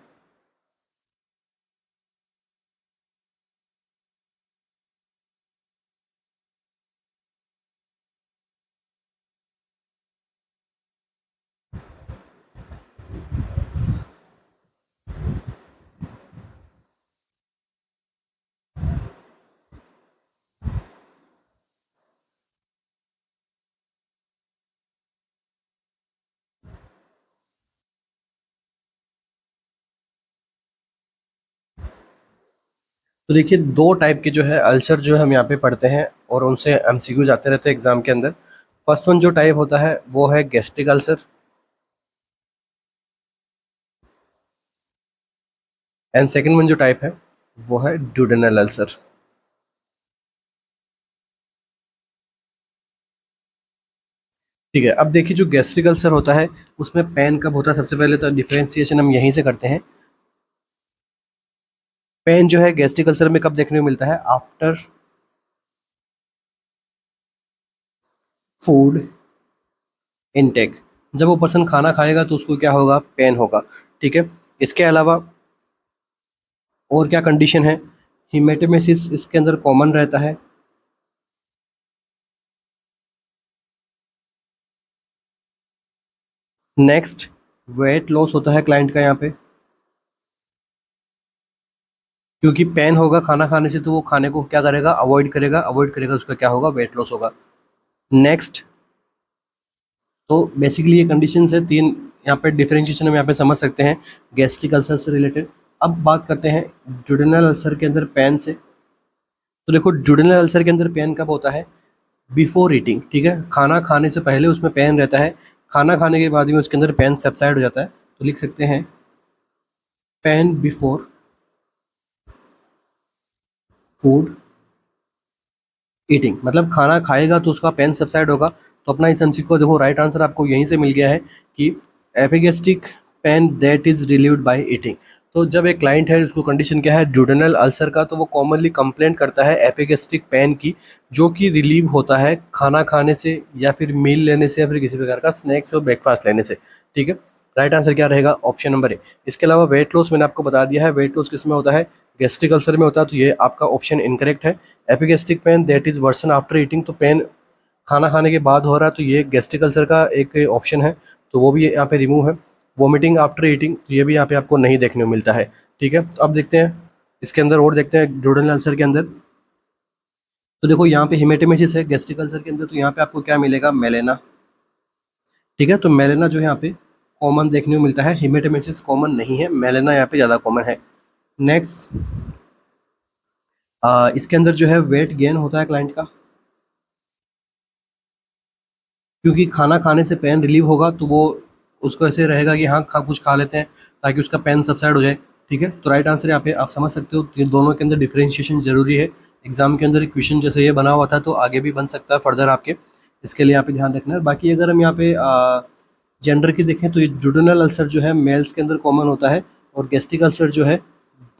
Speaker 1: तो देखिए दो टाइप के जो है अल्सर जो हम यहाँ पे पढ़ते हैं और उनसे एमसीक्यूज आते रहते हैं एग्जाम के अंदर। फर्स्ट वन जो टाइप होता है वो है gastric ulcer, and second one जो टाइप है वो है ड्यूडेनल अल्सर। ठीक है, अब देखिए जो गैस्ट्रिक अल्सर होता है उसमें पेन कब होता है, सबसे पहले तो डिफरेंशिएशन हम यहीं से करते हैं। पेन जो है गैस्ट्रिक अल्सर में कब देखने को मिलता है, आफ्टर फूड इनटेक। जब वो पर्सन खाना खाएगा तो उसको क्या होगा, पेन होगा। ठीक है, इसके अलावा और क्या कंडीशन है, हिमेटेमेसिस इसके अंदर कॉमन रहता है। नेक्स्ट, वेट लॉस होता है क्लाइंट का यहाँ पे, क्योंकि पेन होगा खाना खाने से तो वो खाने को क्या करेगा, अवॉइड करेगा, उसका क्या होगा, वेट लॉस होगा। नेक्स्ट, तो बेसिकली ये कंडीशंस है तीन, यहाँ पे डिफरेंशिएशन हम यहाँ पे समझ सकते हैं गैस्ट्रिक अल्सर से रिलेटेड। अब बात करते हैं जुडिनल अल्सर के अंदर पेन से। तो देखो जुडिनल अल्सर के अंदर पेन कब होता है, बिफोर ईटिंग। ठीक है, खाना खाने से पहले उसमें पेन रहता है, खाना खाने के बाद में उसके अंदर पेन सबसाइड हो जाता है। तो लिख सकते हैं पेन बिफोर फूड ईटिंग, मतलब खाना खाएगा तो उसका पेन सबसाइड होगा। तो अपना इस एमसीक्यू को देखो, राइट आंसर आपको यहीं से मिल गया है कि epigastric pain that is relieved by eating. तो जब एक क्लाइंट है उसको कंडीशन क्या है, ड्यूडेनल अल्सर का, तो वो कॉमनली कंप्लेंट करता है एपिगेस्टिक पेन की, जो कि रिलीव होता है खाना खाने से या फिर मील लेने से या फिर किसी प्रकार का स्नैक्स और ब्रेकफास्ट लेने से। ठीक है, राइट आंसर क्या रहेगा, ऑप्शन नंबर ए। इसके अलावा वेट लॉस मैंने आपको बता दिया है, वेट लॉस किस में होता है, गैस्ट्रिक अल्सर में होता है, तो ये आपका ऑप्शन इनकरेक्ट है। Epigastric pain that is worsen after eating, तो पेन खाना खाने के बाद हो रहा है, तो ये गैस्ट्रिक अल्सर का एक ऑप्शन है, तो वो भी यहाँ पे रिमूव है। वोमिटिंग आफ्टर ईटिंग, तो ये भी यहाँ पे आपको नहीं देखने को मिलता है। ठीक है, तो अब देखते हैं इसके अंदर और देखते हैं ड्यूडेनल अल्सर के अंदर। तो देखो यहाँ पे हिमेटेमेसिस है गैस्ट्रिक अल्सर के अंदर, तो यहाँ पे आपको क्या मिलेगा, मेलेना। ठीक है, तो मेलेना जो है यहाँ पे कॉमन देखने को मिलता है, हिमेटेमेसिस कॉमन नहीं है, मेलेना यहाँ पे ज़्यादा कॉमन है। नेक्स्ट, इसके अंदर जो है वेट गेन होता है क्लाइंट का, क्योंकि खाना खाने से पेन रिलीव होगा, तो वो उसको ऐसे रहेगा कि हाँ कुछ खा लेते हैं ताकि उसका पेन सबसाइड हो जाए। ठीक है, तो राइट आंसर यहाँ पे आप समझ सकते हो, ये दोनों के अंदर डिफरेंशिएशन जरूरी है। एग्जाम के अंदर क्वेश्चन जैसे ये बना हुआ था तो आगे भी बन सकता है फर्दर आपके, इसके लिए यहाँ पे ध्यान रखना है। बाकी अगर हम यहाँ पे जेंडर की देखें तो ये जुडिनल अल्सर जो है मेल्स के अंदर कॉमन होता है, और गैस्ट्रिक अल्सर जो है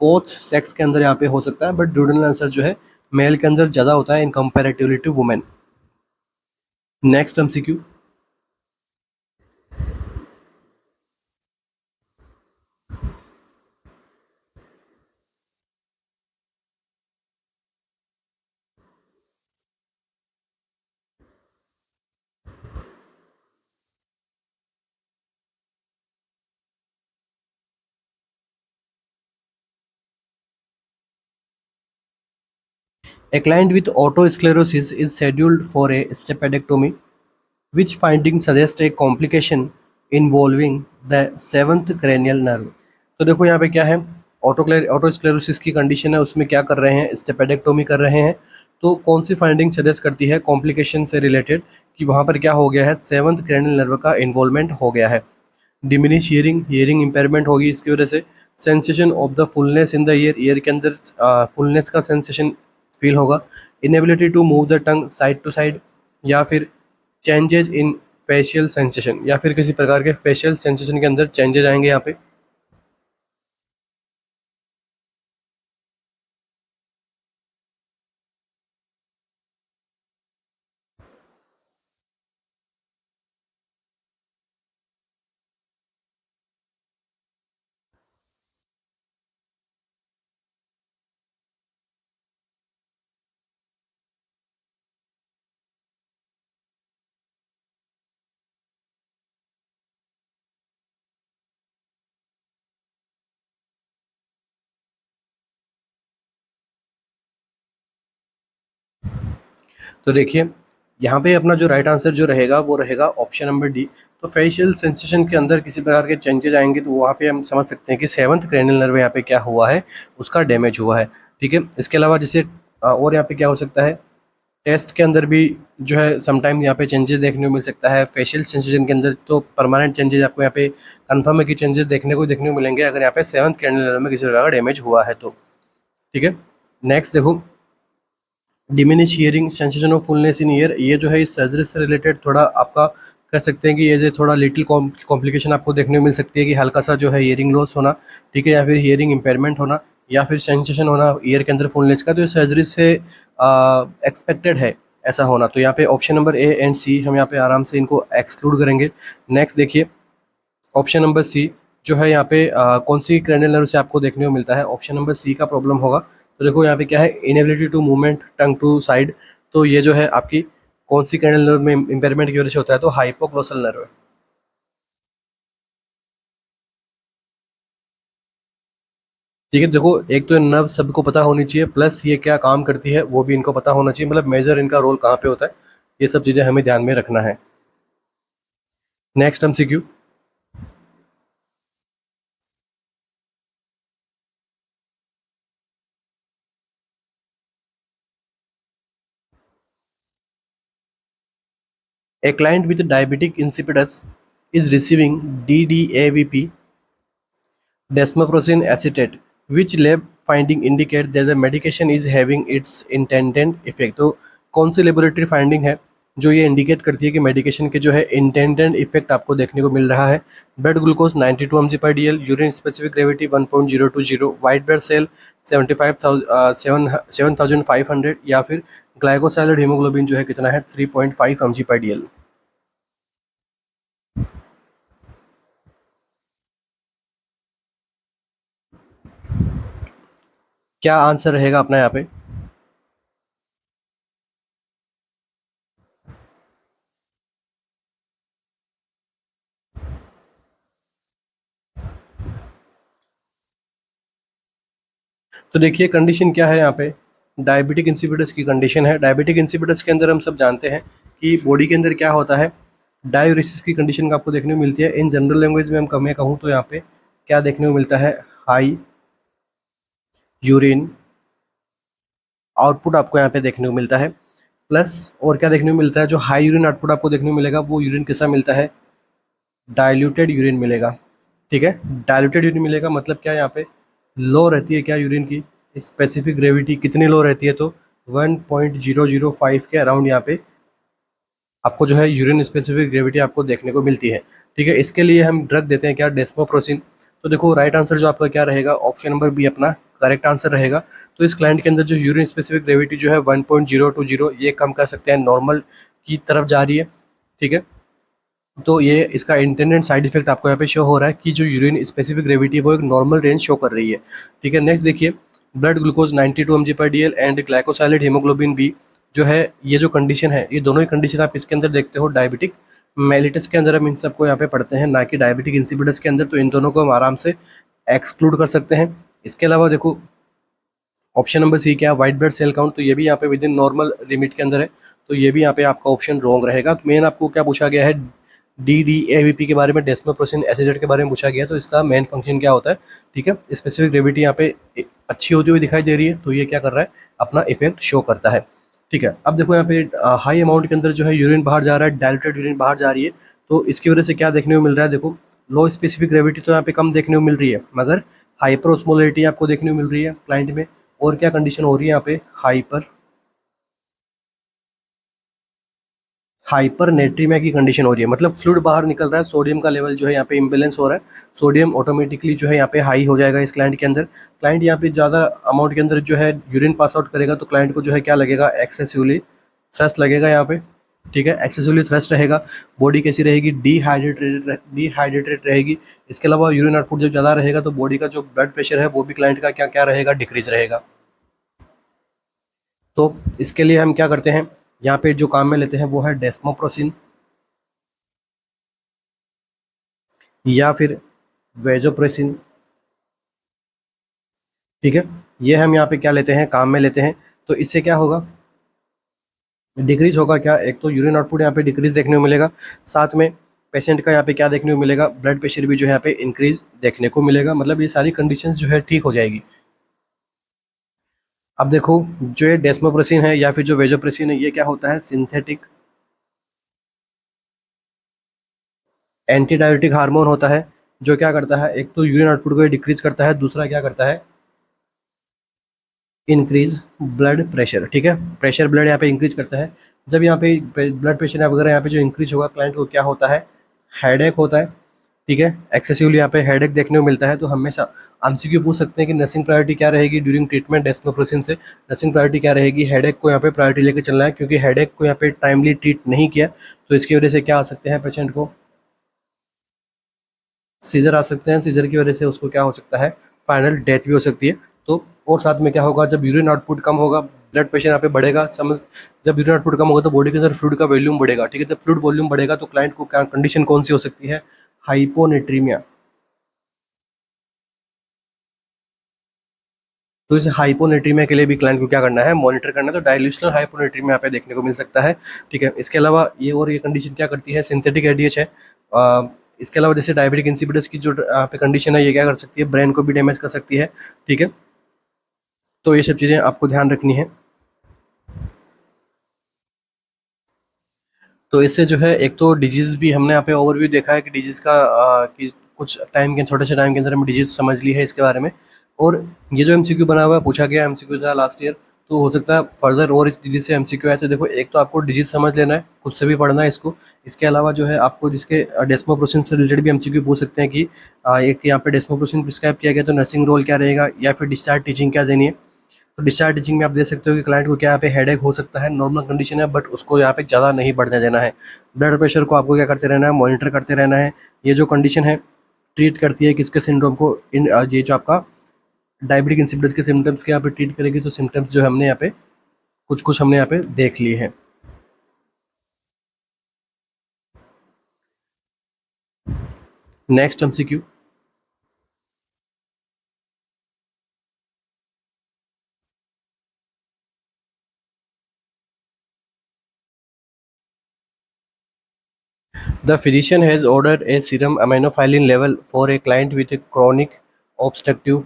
Speaker 1: बोथ सेक्स के अंदर यहाँ पे हो सकता है, बट जुडिनल अल्सर जो है मेल के अंदर ज़्यादा होता है in comparatively to women. Next MCQ, a client with autosclerosis is scheduled for a stapedectomy. Which finding suggest a complication involving the seventh cranial nerve? तो देखो यहाँ पे क्या है, ऑटोस्क्लेरोसिस की कंडीशन है, उसमें क्या कर रहे हैं, स्टेपेडेक्टोमी कर रहे हैं। तो कौन सी फाइंडिंग सजेस्ट करती है कॉम्प्लिकेशन से रिलेटेड, कि वहाँ पर क्या हो गया है, सेवंथ क्रेनियल नर्व का इन्वॉल्वमेंट हो गया है। डिमिनिश हियरिंग, हियरिंग इंपेयरमेंट होगी इसकी वजह से। Sensation of the fullness in the ear, ear के अंदर फुलनेस का सेंसेशन फील होगा। Inability to move the tongue side to side, या फिर चेंजेस इन फेशियल सेंसेशन, या फिर किसी प्रकार के फेशियल सेंसेशन के अंदर चेंजेस आएंगे यहाँ पे। तो देखिए यहाँ पे अपना जो राइट आंसर जो रहेगा वो रहेगा ऑप्शन नंबर डी। तो फेशियल सेंसेशन के अंदर किसी प्रकार के चेंजेस आएंगे तो वहाँ पे हम समझ सकते हैं कि सेवंथ क्रेनियल नर्व यहाँ पे क्या हुआ है, उसका डैमेज हुआ है। ठीक है, इसके अलावा जैसे और यहाँ पे क्या हो सकता है, टेस्ट के अंदर भी जो है समटाइम यहाँ पे चेंजेस देखने को मिल सकता है। फेशियल सेंसेशन के अंदर तो परमानेंट चेंजेस आपको यहाँ पे कंफर्म है कि चेंजेस देखने को मिलेंगे अगर यहाँ पे सेवंथ क्रेनियल नर्व में किसी प्रकार का डैमेज हुआ है तो। ठीक है, नेक्स्ट देखो, diminish hearing, sensation of fullness in year, ये जो है इस सर्जरी से रिलेटेड थोड़ा आपका कह सकते हैं कि ये जो थोड़ा लिटिल कॉम्प्लिकेशन आपको देखने को मिल सकती है कि हल्का सा जो है हियरिंग लॉस होना, ठीक है, या फिर हियरिंग इम्पेयरमेंट होना, या फिर सेंसेशन होना ईयर के अंदर फुलनेस का, तो ये सर्जरी से एक्सपेक्टेड है ऐसा होना। तो यहाँ पे ऑप्शन नंबर ए एंड सी हम यहाँ पे आराम से इनको एक्सक्लूड करेंगे। नेक्स्ट देखिए, ऑप्शन नंबर सी जो है यहाँ पे कौन सी क्रैनियल नर्व से आपको देखने को मिलता है, ऑप्शन नंबर सी का प्रॉब्लम होगा। तो देखो यहाँ पे क्या है, inability to movement tongue to side, तो ये जो है आपकी कौन सी क्रैनियल नर्व में इम्पेयरमेंट की वजह से होता है, तो हाइपोग्लोसल नर्व। ठीक है, देखो एक तो नर्व सबको पता होनी चाहिए, प्लस ये क्या काम करती है वो भी इनको पता होना चाहिए, मतलब मेजर इनका रोल कहाँ पे होता है, ये सब चीज़ें हमें ध्यान में रखना है। Next MCQ, a client with diabetic insipidus is receiving DDAVP, desmopressin acetate, which lab finding indicate that the medication is having its intended effect। तो कौन सी लेबोरेटरी फाइंडिंग है जो ये इंडिकेट करती है कि मेडिकेशन के जो है इंटेंडेड इफेक्ट आपको देखने को मिल रहा है? Blood glucose 92 mg per dl, urine specific gravity 1.020, white blood cell 7500 या फिर ग्लाइकोसाइलेड हीमोग्लोबिन जो है कितना है 3.5 mg per dl। क्या आंसर रहेगा अपना यहाँ पे? तो देखिए कंडीशन क्या है यहाँ पे, डायबिटिक इंसिपिडस की कंडीशन है। डायबिटिक इंसिपिडस के अंदर हम सब जानते हैं कि बॉडी के अंदर क्या होता है, डायूरिसिस की कंडीशन आपको देखने को मिलती है। इन जनरल लैंग्वेज में हम कम कहूँ तो यहाँ पे क्या देखने को मिलता है, हाई यूरिन आउटपुट आपको यहाँ पे देखने को मिलता है। प्लस और क्या देखने को मिलता है, जो हाई यूरिन आउटपुट आपको देखने को मिलेगा वो यूरिन कैसा मिलता है, डाइल्यूटेड यूरिन मिलेगा। ठीक है, डाइल्यूटेड यूरिन मिलेगा मतलब क्या, यहाँ पे लो रहती है क्या यूरिन की स्पेसिफिक ग्रेविटी, कितनी लो रहती है, तो 1.005 के अराउंड यहाँ पे आपको जो है यूरिन स्पेसिफिक ग्रेविटी आपको देखने को मिलती है। ठीक है, इसके लिए हम ड्रग देते हैं क्या, डेस्मोप्रोसिन। तो देखो राइट आंसर जो आपका क्या रहेगा, ऑप्शन नंबर बी अपना करेक्ट आंसर रहेगा। तो इस क्लाइंट के अंदर जो यूरिन स्पेसिफिक ग्रेविटी जो है 1.020, ये कम कर सकते हैं नॉर्मल की तरफ जा रही है। ठीक है, तो ये इसका इंटेंडेड साइड इफेक्ट आपको यहाँ पे शो हो रहा है कि जो यूरिन स्पेसिफिक ग्रेविटी है वो एक नॉर्मल रेंज शो कर रही है। ठीक है, नेक्स्ट देखिए, blood glucose 92 mg per dl and glycosylated haemoglobin B जो है, ये जो कंडीशन है, ये दोनों ही कंडीशन आप इसके अंदर देखते हो डायबिटिक मेलिटस के अंदर हम इन सबको यहाँ पे पढ़ते हैं, ना कि डायबिटिक इंसिपिडस के अंदर। तो इन दोनों को हम आराम से एक्सक्लूड कर सकते हैं। इसके अलावा देखो ऑप्शन नंबर सी क्या है, वाइट ब्लड सेल काउंट, तो ये भी यहाँ पे विद इन नॉर्मल लिमिट के अंदर है, तो ये भी यहाँ पे आपका ऑप्शन रॉन्ग रहेगा। तो मेन आपको क्या पूछा गया है, DDAVP के बारे में, डेस्मोप्रोसिन एसिडेट के बारे में पूछा गया है, तो इसका मेन फंक्शन क्या होता है। ठीक है, स्पेसिफिक ग्रेविटी यहाँ पे अच्छी होती हुई दिखाई दे रही है, तो ये क्या कर रहा है, अपना इफेक्ट शो करता है। ठीक है, अब देखो यहाँ पे हाई अमाउंट के अंदर जो है यूरिन बाहर जा रहा है, डाइल्यूटेड यूरिन बाहर जा रही है, तो इसकी वजह से क्या देखने को मिल रहा है, देखो लो स्पेसिफिक ग्रेविटी तो यहाँ पे कम देखने को मिल रही है, मगर हाइपर ऑस्मोलैरिटी आपको देखने को मिल रही है क्लाइंट में। और क्या कंडीशन हो रही है यहाँ पे, हाइपर नेट्रीमिया की कंडीशन हो रही है, मतलब फ्लूइड बाहर निकल रहा है, सोडियम का लेवल जो है यहाँ पे इम्बेलेंस हो रहा है, सोडियम ऑटोमेटिकली जो है यहाँ पे हाई हो जाएगा इस क्लाइंट के अंदर। क्लाइंट यहाँ पे ज़्यादा अमाउंट के अंदर जो है यूरिन पास आउट करेगा, तो क्लाइंट को जो है क्या लगेगा, एक्सेसिवली थ्रस्ट लगेगा यहाँ पे। ठीक है, एक्सेसिवली थ्रस्ट रहेगा, बॉडी कैसी रहेगी, डिहाइड्रेटेड रहेगी। इसके अलावा यूरिन आउटपुट जब ज़्यादा रहेगा तो बॉडी का जो ब्लड प्रेशर है वो भी क्लाइंट का क्या क्या रहेगा, डिक्रीज रहेगा। तो इसके लिए हम क्या करते हैं, यहाँ पे जो काम में लेते हैं वो है डेस्मोप्रोसिन या फिर वेजोप्रेसिन। ठीक है, ये हम यहाँ पे क्या लेते हैं, काम में लेते हैं। तो इससे क्या होगा, डिक्रीज होगा क्या, एक तो यूरिन आउटपुट यहाँ पे डिक्रीज देखने को मिलेगा, साथ में पेशेंट का यहाँ पे क्या देखने को मिलेगा, ब्लड प्रेशर भी जो है यहाँ पे इंक्रीज देखने को मिलेगा, मतलब ये सारी कंडीशंस जो है ठीक हो जाएगी। अब देखो जो ये डेस्मोप्रेसिन है या फिर जो वेजोप्रेसिन है, ये क्या होता है, सिंथेटिक एंटी डायबिटिक हार्मोन होता है, जो क्या करता है, एक तो यूरिन आउटपुट को डिक्रीज करता है, दूसरा क्या करता है, इंक्रीज ब्लड प्रेशर, ठीक है, प्रेशर ब्लड यहाँ पे इंक्रीज करता है। जब यहाँ पे ब्लड प्रेशर वगैरह यहाँ पे जो इंक्रीज होगा क्लाइंट को क्या होता है, हेडेक होता है, ठीक है, एक्सेसिवली यहाँ पे हेडेक देखने को मिलता है। तो हमेशा एमसीक्यू पूछ सकते हैं कि नर्सिंग प्रायोरिटी क्या रहेगी ड्यूरिंग ट्रीटमेंट डेस्मोप्रोसिन से। नर्सिंग प्रायोरिटी क्या रहेगी, हेडेक को यहाँ पे प्रायोरिटी लेकर चलना है, क्योंकि हेडेक को यहाँ पे टाइमली ट्रीट नहीं किया तो इसकी वजह से क्या आ सकते हैं पेशेंट को, सीजर आ सकते हैं, सीजर की वजह से उसको क्या हो सकता है, फाइनल डेथ भी हो सकती है। तो और साथ में क्या होगा, जब यूरिन आउटपुट कम होगा ब्लड प्रेशर यहाँ पे बढ़ेगा, समझ, जब यूरिन आउटपुट कम होगा तो बॉडी के अंदर फ्लूइड का वॉल्यूम बढ़ेगा, ठीक है, जब फ्लूइड वॉल्यूम बढ़ेगा तो क्लाइंट को क्या कंडीशन कौन सी हो सकती है, हाइपोनेट्रीमिया। तो इस हाइपोनेट्रीमिया के लिए भी क्लाइंट को क्या करना है, मॉनिटर करना है। तो डायल्यूशनल हाइपोनेट्रीमिया यहाँ पे देखने को मिल सकता है, ठीक है। इसके अलावा ये और ये कंडीशन क्या करती है, सिंथेटिक एडीएच है। इसके अलावा जैसे डायबिटिक इंसिपिडस की जो यहाँ पे कंडीशन है, ये क्या कर सकती है, ब्रेन को भी डैमेज कर सकती है, ठीक है। तो ये सब चीज़ें आपको ध्यान रखनी है। तो इससे जो है एक तो डिजीज़ भी हमने यहाँ पे ओवरव्यू देखा है कि डिजीज़ का कि कुछ टाइम के छोटे से टाइम के अंदर हमें डिजीज़ समझ ली है इसके बारे में। और ये जो एमसीक्यू बना हुआ है, पूछा गया एमसीक्यू था लास्ट ईयर, तो हो सकता है फर्दर और इस डिजीज़ से एमसीक्यू आए। तो देखो, एक तो आपको डिजीज़ समझ लेना है, खुद से भी पढ़ना है इसको। इसके अलावा जो है आपको जिसके डेस्मोप्रोसिन से रिलेटेड भी एमसीक्यू पूछ सकते हैं कि एक यहाँ पे डेस्मोप्रोसिन प्रिस्क्राइब किया गया तो नर्सिंग रोल क्या रहेगा, या फिर डिस्चार्ज टीचिंग क्या देनी है। तो डिस्चार्ज टीचिंग में आप दे सकते हो कि क्लाइंट को क्या यहाँ पे हेडेक हो सकता है, नॉर्मल कंडीशन है बट उसको यहाँ पे ज़्यादा नहीं बढ़ने देना है। ब्लड प्रेशर को आपको क्या करते रहना है, मॉनिटर करते रहना है। ये जो कंडीशन है ट्रीट करती है किसके सिंड्रोम को, इन ये जो आपका डायबिटिक इंसिपिडस के सिम्टम्स के यहाँ पे ट्रीट करेगी। तो सिम्टम्स जो हमने यहाँ पे कुछ कुछ हमने यहाँ पे देख लिए हैं। Next MCQ, the physician has ordered a serum aminophylline level for a client with a chronic obstructive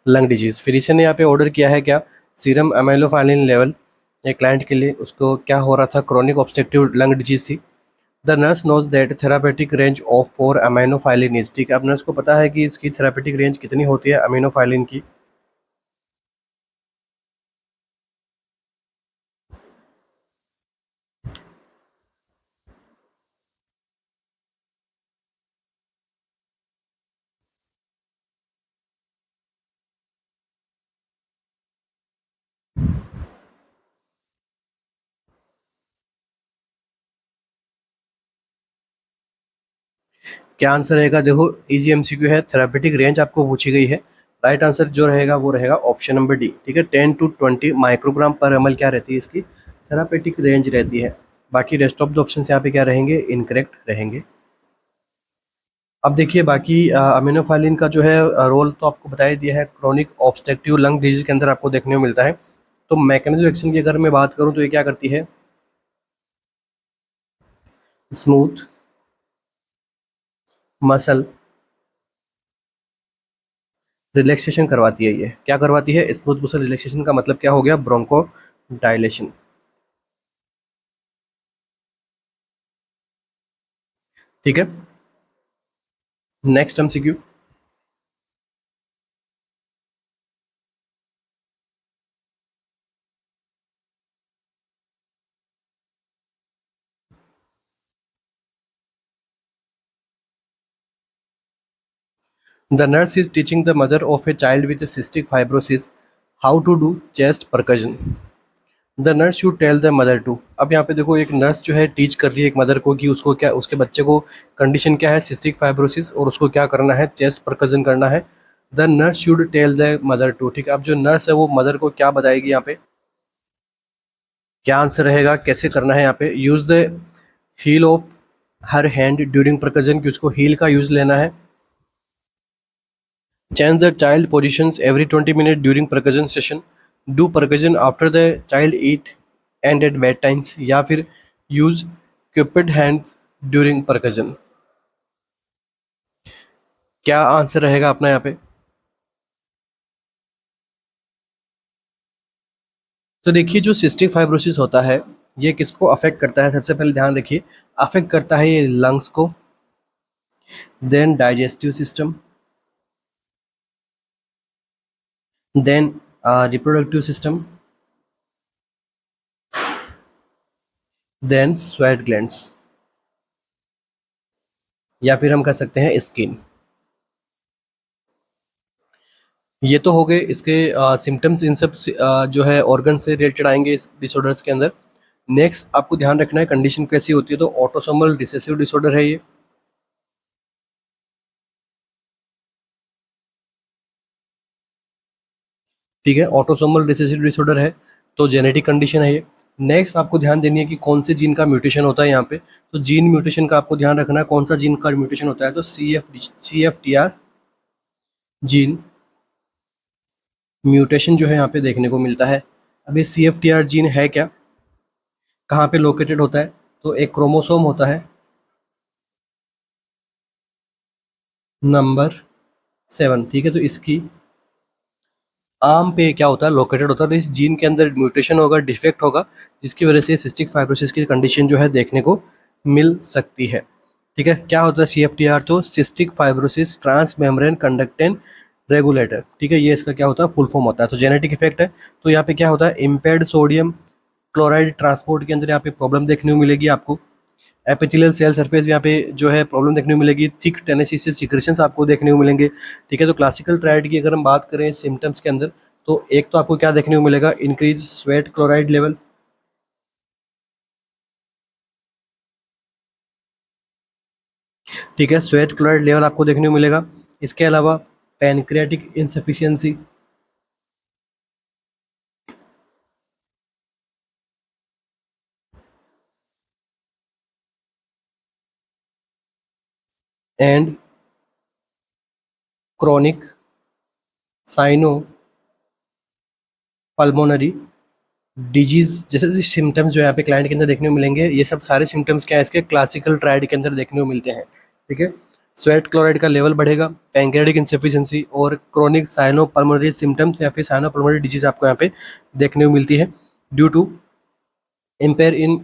Speaker 1: lung disease। Physician ने यहाँ पे ऑर्डर किया है क्या, सीरम अमाइलोफाइलिन लेवल एक क्लाइंट के लिए, उसको क्या हो रहा था, क्रोनिक ऑब्स्ट्रक्टिव लंग डिजीज थी। The nurse knows that therapeutic range of for aminophylline is, ठीक है, अब नर्स को पता है कि इसकी थेरापेटिक रेंज कितनी होती है अमीनोफाइलिन की। क्या आंसर रहेगा, देखो इजी एमसीक्यू है, थेरापेटिक रेंज आपको पूछी गई है। राइट आंसर जो रहेगा वो रहेगा ऑप्शन नंबर डी, ठीक है। 10 to 20 माइक्रोग्राम पर ml क्या रहती है इसकी थेरापेटिक रेंज रहती है। बाकी रेस्ट ऑफ द ऑप्शन यहाँ पे क्या रहेंगे, इनकरेक्ट रहेंगे। अब देखिए बाकी अमीनोफाइलिन का जो है रोल तो आपको बता ही दिया है, क्रोनिक ऑब्स्ट्रक्टिव लंग डिजीज के अंदर आपको देखने को मिलता है। तो मैकेनिज्म एक्शन की अगर मैं बात करूं तो ये क्या करती है, स्मूथ मसल रिलैक्सेशन करवाती है। ये क्या करवाती है, स्मूथ मसल रिलैक्सेशन का मतलब क्या हो गया, ब्रोंको डायलेशन, ठीक है। Next MCQ, the nurse is teaching the mother of a child with cystic fibrosis how to do chest percussion. The nurse should tell the mother to, अब यहाँ पे देखो एक नर्स जो है टीच कर रही है एक मदर को कि उसको क्या, उसके बच्चे को कंडीशन क्या है, सिस्टिक फाइब्रोसिस, और उसको क्या करना है, चेस्ट परकजन करना है। The nurse should tell the mother to, ठीक है। अब जो नर्स है वो मदर को क्या बताएगी यहाँ पे, क्या आंसर रहेगा, कैसे करना है यहाँ पे, use the heel of her hand during percussion, कि उसको हील का यूज लेना है। Change the child positions every 20 minute during percussion session, do percussion after the child eat and at bed times, या फिर use cupped hands during percussion. क्या answer रहेगा अपना यहाँ पे, तो देखिए जो सिस्टिक फाइब्रोसिस होता है ये किसको अफेक्ट करता है, सबसे पहले ध्यान रखिए, अफेक्ट करता है ये लंग्स को, then digestive system, then reproductive system, then sweat glands, या फिर हम कह सकते हैं स्किन। ये तो हो गए इसके सिम्टम्स। इन सब जो है ऑर्गन से रिलेटेड आएंगे इस डिसऑर्डर्स के अंदर। नेक्स्ट आपको ध्यान रखना है कंडीशन कैसी होती है, तो ऑटोसोमल रिसेसिव डिसऑर्डर है ये। ठीक है, ऑटोसोमल रिसेसिव डिसऑर्डर है, तो जेनेटिक कंडीशन है ये। नेक्स्ट आपको ध्यान देनी है कि कौन से जीन का म्यूटेशन होता है यहाँ पे। तो जीन म्यूटेशन का आपको ध्यान रखना है, कौन सा जीन का म्यूटेशन होता है, तो CFTR जीन म्यूटेशन जो है यहाँ पे देखने को मिलता है। अब ये CFTR जीन है क्या, कहाँ पे लोकेटेड होता है, तो एक क्रोमोसोम होता है नंबर 7। ठीक है, तो इसकी आर्म पे क्या होता है, लोकेटेड होता है। तो इस जीन के अंदर म्यूटेशन होगा, डिफेक्ट होगा, जिसकी वजह से सिस्टिक फाइब्रोसिस की कंडीशन जो है देखने को मिल सकती है। ठीक है, क्या होता है CFTR, तो cystic fibrosis transmembrane conductance regulator. ठीक है, ये इसका क्या होता है, फुल फॉर्म होता है। तो जेनेटिक इफेक्ट है, तो यहाँ पे क्या होता है, इम्पेयर्ड सोडियम क्लोराइड ट्रांसपोर्ट के अंदर यहाँ पे प्रॉब्लम देखने को मिलेगी आपको। एपिथेलियल सेल सरफेस यहाँ पे जो है प्रॉब्लम देखने को मिलेगी। थिक टेनेसिस सिक्रेशंस आपको देखने को मिलेंगे। ठीक है, तो क्लासिकल ट्रायड की अगर हम बात करें सिम्टम्स के अंदर, तो एक तो आपको क्या देखने को मिलेगा, इंक्रीज स्वेट क्लोराइड लेवल। ठीक है, स्वेट क्लोराइड लेवल आपको देखने को मिलेगा। इसके अलावा pancreatic insufficiency and chronic sino pulmonary disease जैसे सिम्टम्स जो यहाँ पे क्लाइंट के अंदर देखने को मिलेंगे। ये सब सारे सिम्टम्स क्या है, इसके क्लासिकल ट्रायड के अंदर देखने को मिलते हैं। ठीक है, स्वेट क्लोराइड का लेवल बढ़ेगा, पैंक्रियाटिक इंसफिशियंसी और क्रोनिक साइनो पल्मोनरी सिम्टम्स या फिर साइनो पल्मोनरी डिजीज आपको यहाँ पे देखने को मिलती है due to impair in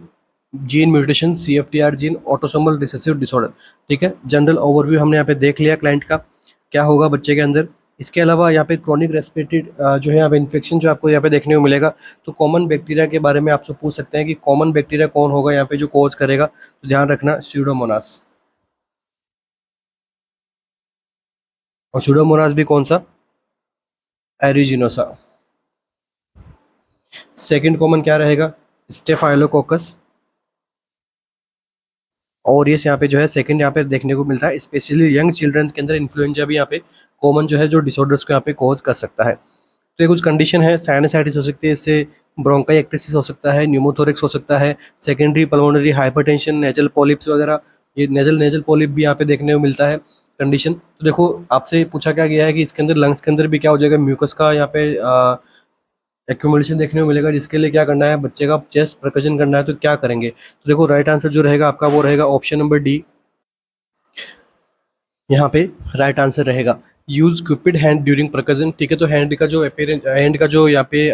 Speaker 1: gene mutation CFTR gene autosomal recessive disorder. ठीक है, जनरल ओवरव्यू हमने यहाँ पे देख लिया क्लाइंट का क्या होगा बच्चे के अंदर। इसके अलावा यहाँ पे क्रोनिक रेस्पिरेटरी जो है यहाँ पे इन्फेक्शन जो आपको यहाँ पे देखने को मिलेगा। तो कॉमन बैक्टीरिया के बारे में आपसे पूछ सकते हैं कि कॉमन बैक्टीरिया कौन होगा यहाँ पे जो कॉज करेगा, तो ध्यान रखना स्यूडोमोनास। और स्यूडोमोनास भी कौन सा, एरिजिनोसा। सेकंड कॉमन क्या रहेगा, स्टेफाइलोकोकस। और ये यहाँ पे जो है सेकंड यहाँ पे देखने को मिलता है, स्पेशली यंग चिल्ड्रन के अंदर इन्फ्लुएंजा भी यहाँ पे कॉमन जो है जो डिसऑर्डर्स को यहाँ पे कॉज कर सकता है। तो ये कुछ कंडीशन है, साइनसाइटिस हो सकती है, इससे ब्रोंकाइटिस हो सकता है, न्यूमोथोरिक्स हो सकता है, secondary pulmonary hypertension, nasal polyps वगैरह। ये नेजल पॉलिप भी यहाँ पे देखने को मिलता है कंडीशन। तो देखो आपसे पूछा क्या गया है कि इसके अंदर लंग्स के अंदर भी क्या हो जाएगा, म्यूकस का यहाँ पे एक्यूमुलेशन देखने को मिलेगा, जिसके लिए क्या करना है, बच्चे का चेस्ट प्रकर्षण करना है, तो क्या करेंगे। तो देखो राइट आंसर जो रहेगा आपका वो रहेगा ऑप्शन नंबर डी। यहाँ पे राइट आंसर रहेगा यूज क्यूपिड हैंड ड्यूरिंग प्रकर्षण। ठीक है, तो हैंड का जो अपेयरेंस, हैंड का जो यहाँ पे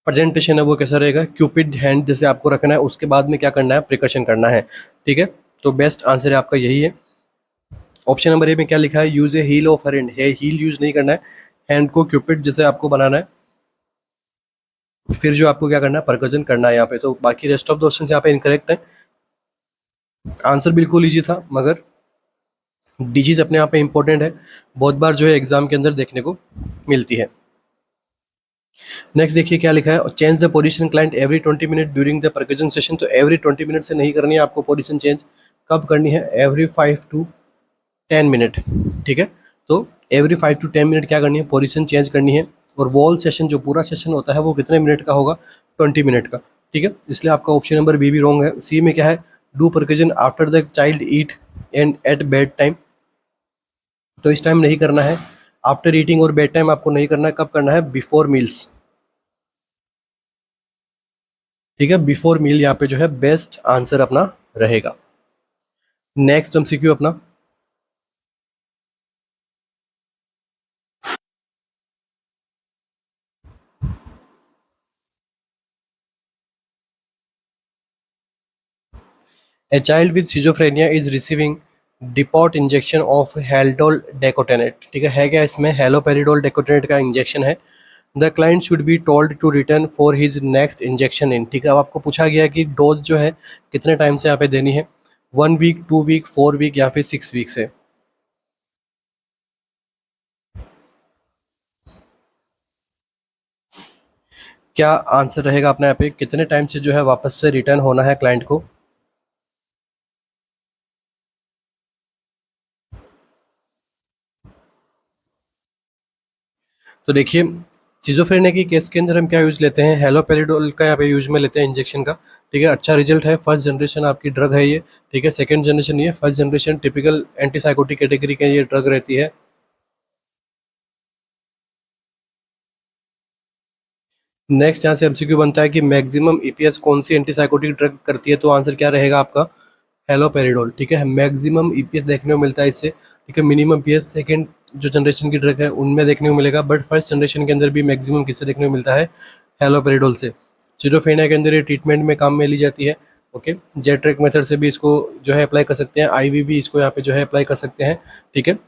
Speaker 1: प्रेजेंटेशन है वो कैसा रहेगा, क्यूपिड हैंड जैसे आपको रखना है, उसके बाद में क्या करना है, प्रिकॉशन करना है। ठीक है, तो बेस्ट आंसर है आपका यही है। ऑप्शन नंबर ए में क्या लिखा है, use a heel of her hand, है हील यूज नहीं करना है, हैंड को क्यूपिड जैसे आपको बनाना है, फिर जो आपको क्या करना है, परकजन करना है यहाँ पे। तो बाकी रेस्ट ऑफ द ऑप्शन यहाँ पे इनकरेक्ट है। आंसर बिल्कुल ईजी था, मगर डिजीज अपने आप में इंपॉर्टेंट है, बहुत बार जो है एग्जाम के अंदर देखने को मिलती है। नेक्स्ट देखिए क्या लिखा है, change the position client every 20 minute during the percussion session. तो एवरी 20 मिनट से नहीं करनी है आपको पोजीशन चेंज, कब करनी है, एवरी 5 to 10 मिनट। ठीक है, तो एवरी 5 to 10 मिनट क्या करनी है, पोजीशन चेंज करनी है। और वॉल सेशन जो पूरा सेशन होता है वो कितने मिनट का होगा, 20 मिनट का। ठीक है, इसलिए आपका ऑप्शन नंबर बी भी रॉन्ग है। सी में क्या है, do percussion after the child eat and at bed time. तो इस टाइम नहीं करना है, आफ्टर ईटिंग और बेड टाइम आपको नहीं करना है, कब करना है, बिफोर मील्स। ठीक है, बिफोर मील यहाँ पे जो है बेस्ट आंसर अपना रहेगा। नेक्स्ट MCQ अपना, A child with schizophrenia is receiving depot injection of Haldol decanoate, ठीक है क्या इसमें हेलोपेरिडोल डेकोटेनेट का इंजेक्शन है। The client should be told to return for his next injection in, ठीक है। अब आपको पूछा गया कि डोज जो है कितने टाइम से यहाँ पे देनी है, 1 वीक, 2 वीक, 4 वीक या फिर 6 वीक से। क्या आंसर रहेगा अपने यहाँ पे, कितने टाइम से जो है वापस से रिटर्न होना है क्लाइंट को। तो देखिए, सिजोफ्रेनिया की केस के अंदर हम क्या यूज लेते हैं, हेलोपेरिडोल का यहाँ पे यूज में लेते हैं इंजेक्शन का, ठीक है। अच्छा रिजल्ट है, फर्स्ट जनरेशन आपकी ड्रग है ये, ठीक है। सेकंड जनरेशन ये, first generation typical antipsychotic category का ये ड्रग रहती है। नेक्स्ट यहाँ से एमसीक्यू बनता है कि मैक्सिमम ईपीएस कौन सी एंटीसाइकोटिक ड्रग करती है, तो आंसर क्या रहेगा आपका, हेलोपेरिडोल, ठीक है। मैक्सिमम ईपीएस देखने को मिलता है इससे, ठीक है। मिनिमम पीएस सेकंड जो जनरेशन की ड्रग है उनमें देखने को मिलेगा, बट फर्स्ट जनरेशन के अंदर भी मैक्सिमम किससे देखने को मिलता है, हेलोपेरिडोल से। सिजोफ्रेनिया के अंदर ये ट्रीटमेंट में काम में ली जाती है, ओके। जेट्रिक मेथड से भी इसको जो है अप्लाई कर सकते हैं, आईवी भी इसको यहाँ पे जो है अप्लाई कर सकते हैं, ठीक है।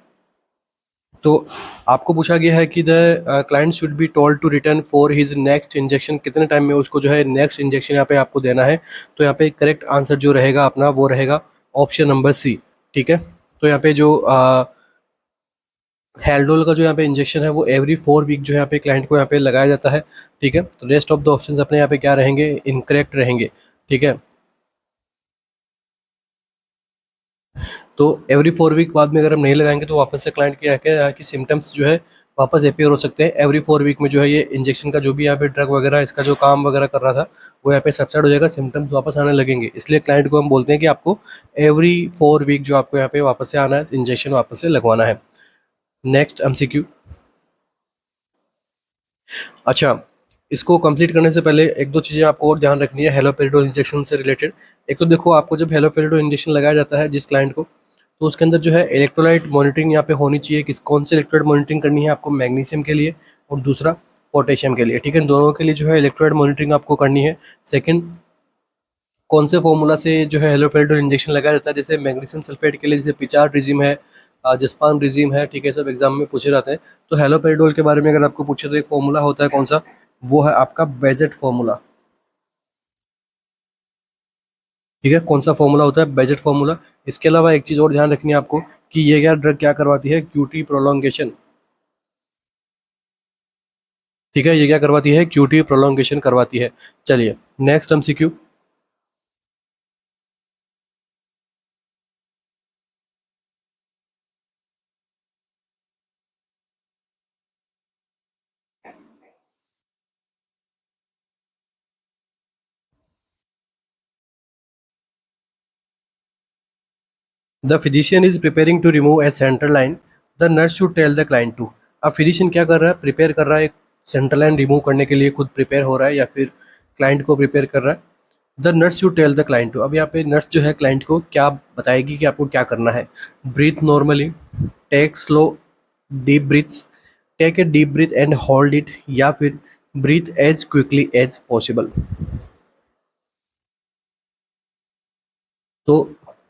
Speaker 1: तो आपको पूछा गया है कि the client should be told to return for his next injection, कितने टाइम में उसको जो है नेक्स्ट इंजेक्शन यहाँ पे आपको देना है। तो यहाँ पे करेक्ट आंसर जो रहेगा अपना वो रहेगा ऑप्शन नंबर सी, ठीक है। तो यहाँ पे जो हेल्डोल का जो यहाँ पे इंजेक्शन है वो एवरी 4 वीक जो है यहाँ पे क्लाइंट को यहाँ पे लगाया जाता है, ठीक है। तो रेस्ट ऑफ द ऑप्शंस अपने यहाँ पे क्या रहेंगे, इनकरेक्ट रहेंगे, ठीक है। तो एवरी 4 वीक बाद में अगर हम नहीं लगाएंगे तो वापस से क्लाइंट के यहाँ के सिम्टम्स जो है वापस अपेयर हो सकते हैं। एवरी 4 वीक में जो है ये इंजेक्शन का जो भी यहाँ पे ड्रग वगैरह इसका जो काम वगैरह कर रहा था वो यहाँ पे सबसाइड हो जाएगा, सिम्टम्स वापस आने लगेंगे। इसलिए क्लाइंट को हम बोलते हैं कि आपको एवरी 4 वीक जो आपको यहाँ पे वापस से आना है, इंजेक्शन वापस से लगवाना है। Next MCQ. अच्छा, इसको कंप्लीट करने से पहले एक दो चीज़ें आपको और ध्यान रखनी है हेलोपेरिडोल इंजेक्शन से रिलेटेड। एक तो देखो, आपको जब हेलोपेरिडोल इंजेक्शन लगाया जाता है जिस क्लाइंट को, तो उसके अंदर जो है इलेक्ट्रोलाइट मॉनिटरिंग यहाँ पे होनी चाहिए। किस कौन से इलेक्ट्रोलाइट मॉनिटरिंग करनी है आपको, मैग्नीशियम के लिए और दूसरा पोटेशियम के लिए, ठीक है। दोनों के लिए जो है इलेक्ट्रोलाइट मॉनिटरिंग आपको करनी है। सेकंड, कौन से फॉर्मूला से जो है हेलोपेरिडोल इंजेक्शन लगाया जाता है, जैसे मैग्नीशियम सल्फेट के लिए जैसे पिचार्ड रिजिम है, जसपान रिजिम है, ठीक है। सब एग्जाम में पूछे जाते हैं। तो हेलोपेरिडोल के बारे में अगर आपको पूछे तो एक फॉर्मूला होता है, कौन सा, वो है आपका बेजेट फॉर्मूला, ठीक है। कौन सा फॉर्मूला होता है, बेजेट फॉर्मूला। इसके अलावा एक चीज़ और ध्यान रखनी है आपको कि ये क्या ड्रग क्या करवाती है, क्यूटी प्रोलॉन्गेशन, ठीक है। ये क्या करवाती है, क्यूटी प्रोलॉन्गेशन करवाती है। चलिए next MCQ. The physician is preparing to remove a central line, the nurse should tell the client to. अब फिजिशियन क्या कर रहा है, प्रिपेयर कर रहा है, सेंट्रल लाइन रिमूव करने के लिए खुद प्रिपेयर हो रहा है या फिर क्लाइंट को प्रिपेयर कर रहा है। The nurse should tell the client to, अब यहाँ पे नर्स जो है क्लाइंट को क्या बताएगी कि आपको क्या करना है। Breathe normally, take slow deep breaths, take a deep breath and hold it, या फिर breathe as quickly as possible. तो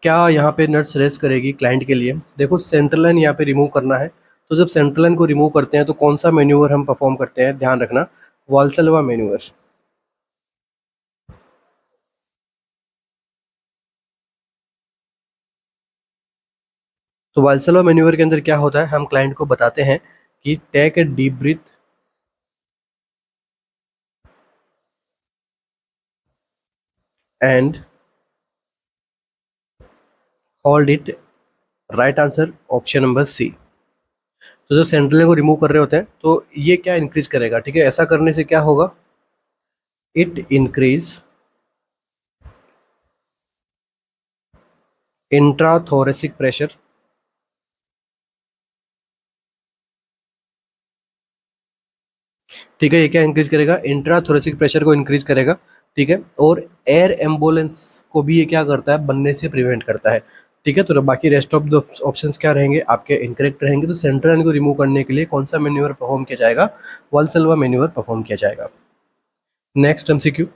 Speaker 1: क्या यहाँ पे नर्स सजेस्ट करेगी क्लाइंट के लिए, देखो सेंट्रल लाइन यहाँ पे रिमूव करना है। तो जब सेंट्रल लाइन को रिमूव करते हैं तो कौन सा मेन्यूवर हम परफॉर्म करते हैं, ध्यान रखना, वाल्सलवा मेन्यूवर। तो वाल्सलवा मेन्यूवर के अंदर क्या होता है, हम क्लाइंट को बताते हैं कि take a deep breath and hold it, right answer option number C. तो जब सेंट्रल लाइन को रिमूव कर रहे होते हैं तो ये क्या इंक्रीज करेगा, ठीक है। ऐसा करने से क्या होगा, इट इंक्रीज इंट्राथोरेसिक प्रेशर, ठीक है। ये क्या इंक्रीज करेगा, इंट्राथोरेसिक प्रेशर को इंक्रीज करेगा, ठीक है। और एयर एम्बुलेंस को भी ये क्या करता है, बनने से प्रिवेंट करता है, ठीक है। तो बाकी रेस्ट ऑफ द ऑप्शंस क्या रहेंगे आपके, इनकरेक्ट रहेंगे। तो सेंट्रल को रिमूव करने के लिए कौन सा मेन्यूवर परफॉर्म किया जाएगा, वाल्सलवा मेन्यूवर परफॉर्म किया जाएगा। Next MCQ.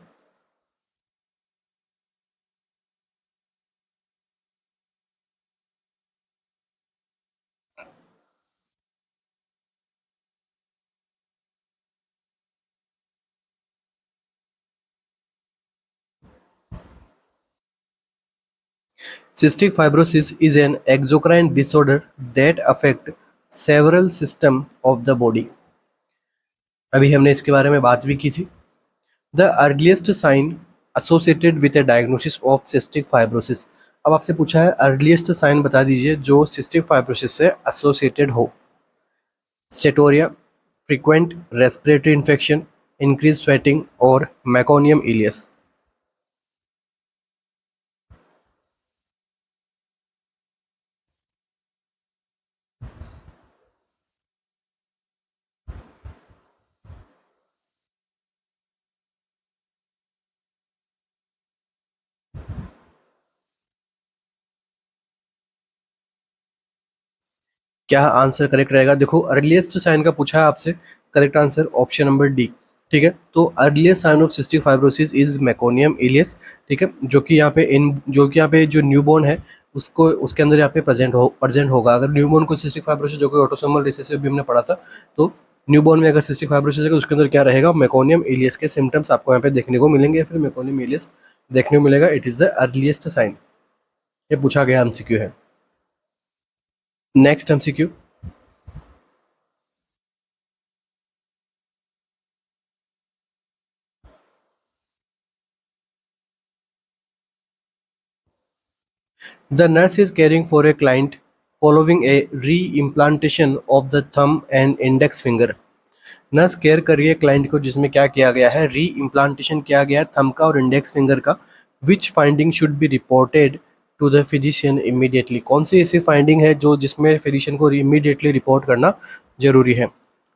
Speaker 1: Cystic fibrosis is an exocrine disorder that affect several system of the body. अभी हमने इसके बारे में बात भी की थी. The earliest sign associated with a diagnosis of cystic fibrosis. अब आपसे पूछा है अर्लीस्ट साइन बता दीजिए जो सिस्टिक फाइब्रोसिस से एसोसिएटेड हो. Steatorrhoea, frequent respiratory infection, increase sweating और मैकोनियम इलियस. क्या आंसर करेक्ट रहेगा? देखो अर्लीस्ट साइन का पूछा है आपसे, correct answer option number D. ठीक है, तो earliest sign of cystic fibrosis is meconium ileus. ठीक है, जो कि यहाँ पे जो न्यूबॉर्न है उसको उसके अंदर यहाँ पे प्रेजेंट होगा. अगर न्यूबॉर्न को सिस्टिक फाइब्रोसिस जो कि ऑटोसोमल रिसेसिव भी हमने पढ़ा था, तो न्यूबॉर्न में अगर सिस्टिक फाइब्रोसिस है तो उसके अंदर क्या रहेगा? मैकोनियम इलियस के सिम्टम्स आपको यहाँ पे देखने को मिलेंगे या फिर मैकोनियम इलियस देखने को मिलेगा. It is the earliest sign. ये पूछा गया एमसीक्यू है. Next MCQ. The nurse is caring for a client following a re-implantation of the thumb and index finger. Nurse care कर रही है क्लाइंट को जिसमें क्या किया गया है? री इम्प्लांटेशन किया गया है थंब का और इंडेक्स फिंगर का. Which finding should be reported to the physician immediately. कौन सी ऐसी फाइंडिंग है जो जिसमें फिजिशियन को इमीडिएटली रिपोर्ट करना जरूरी है?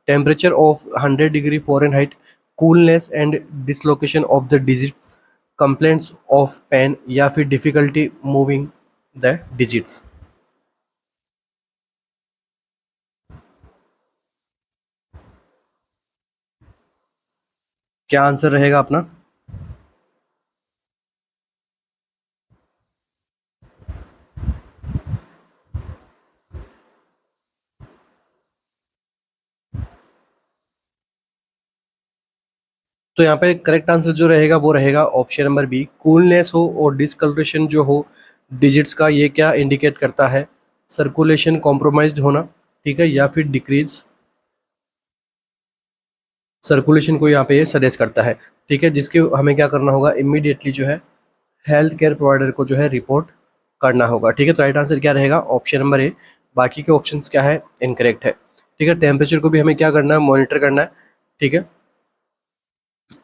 Speaker 1: Temperature of 100 degree Fahrenheit, coolness and dislocation of the digits, complaints of pain या फिर डिफिकल्टी मूविंग द डिजिट्स. क्या आंसर रहेगा अपना? तो यहाँ पे करेक्ट आंसर जो रहेगा वो रहेगा ऑप्शन नंबर बी. कूलनेस हो और डिसकलरेशन जो हो डिजिट्स का, ये क्या इंडिकेट करता है? सर्कुलेशन कॉम्प्रोमाइज्ड होना. ठीक है, या फिर डिक्रीज सर्कुलेशन को यहाँ पे ये सजेस्ट करता है. ठीक है, जिसके हमें क्या करना होगा? इमीडिएटली जो है हेल्थ केयर प्रोवाइडर को जो है रिपोर्ट करना होगा. ठीक है, तो राइट आंसर क्या रहेगा? Option number A. बाकी के ऑप्शंस क्या है? इनकरेक्ट है. ठीक है, टेम्परेचर को भी हमें क्या करना है? मॉनिटर करना है. ठीक है,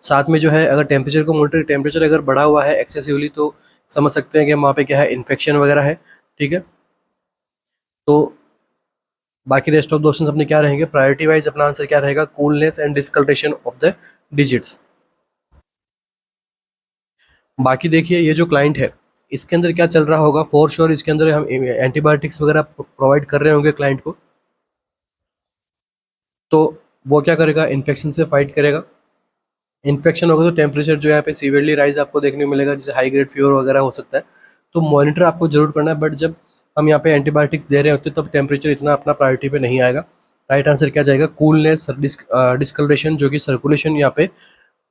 Speaker 1: साथ में जो है अगर टेम्परेचर अगर बढ़ा हुआ है एक्सेसिवली तो समझ सकते हैं कि वहाँ पे क्या है? इन्फेक्शन वगैरह है. ठीक है, तो बाकी रेस्ट ऑफ द ऑप्शंस अपने क्या रहेंगे? प्रायोरिटी वाइज अपना आंसर क्या रहेगा? Coolness and discolouration of the digits. बाकी देखिए ये जो क्लाइंट है इसके अंदर क्या चल रहा होगा? फॉर श्योर इसके अंदर हम एंटीबायोटिक्स वगैरह प्रोवाइड कर रहे होंगे क्लाइंट को. तो वो क्या करेगा? इन्फेक्शन से फाइट करेगा. इन्फेक्शन होगा तो टेम्परेचर जो यहाँ पे सीवियरली राइज आपको देखने को मिलेगा, जैसे हाई ग्रेड फीवर वगैरह हो सकता है. तो मॉनिटर आपको जरूर करना है, बट जब हम यहाँ पे एंटीबायोटिक्स दे रहे होते हैं तब टेम्परेचर इतना अपना प्रायोरिटी पे नहीं आएगा. राइट आंसर क्या जाएगा? कूलनेस, डिस्कलरेशन जो कि सर्कुलेशन यहाँ पे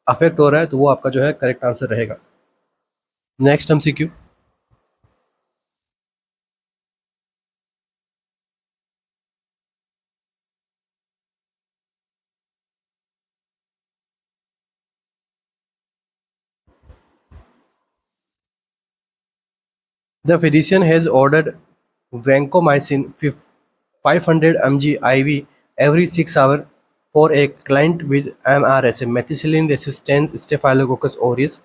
Speaker 1: अफेक्ट हो रहा है, तो वो आपका जो है करेक्ट आंसर रहेगा. Next MCQ. The physician has ordered vancomycin 500 mg IV every 6 hours for a client with MRSA, methicillin resistant Staphylococcus aureus.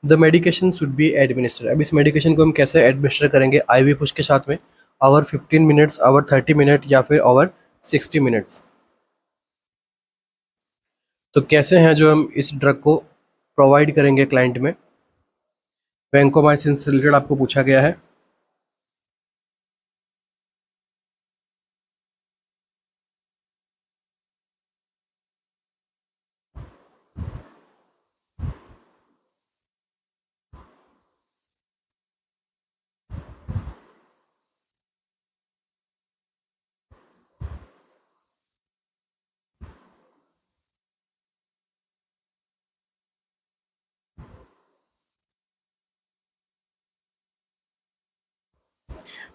Speaker 1: The medication should be administered. अब इस मेडिकेशन को हम कैसे एडमिनिस्टर करेंगे? IV पुश के साथ में आवर 15 मिनट्स, आवर 30 मिनट या फिर आवर 60 मिनट्स. तो कैसे हैं जो हम इस ड्रग को प्रोवाइड करेंगे क्लाइंट में? वैंकोमाइसिन से रिलेटेड आपको पूछा गया है.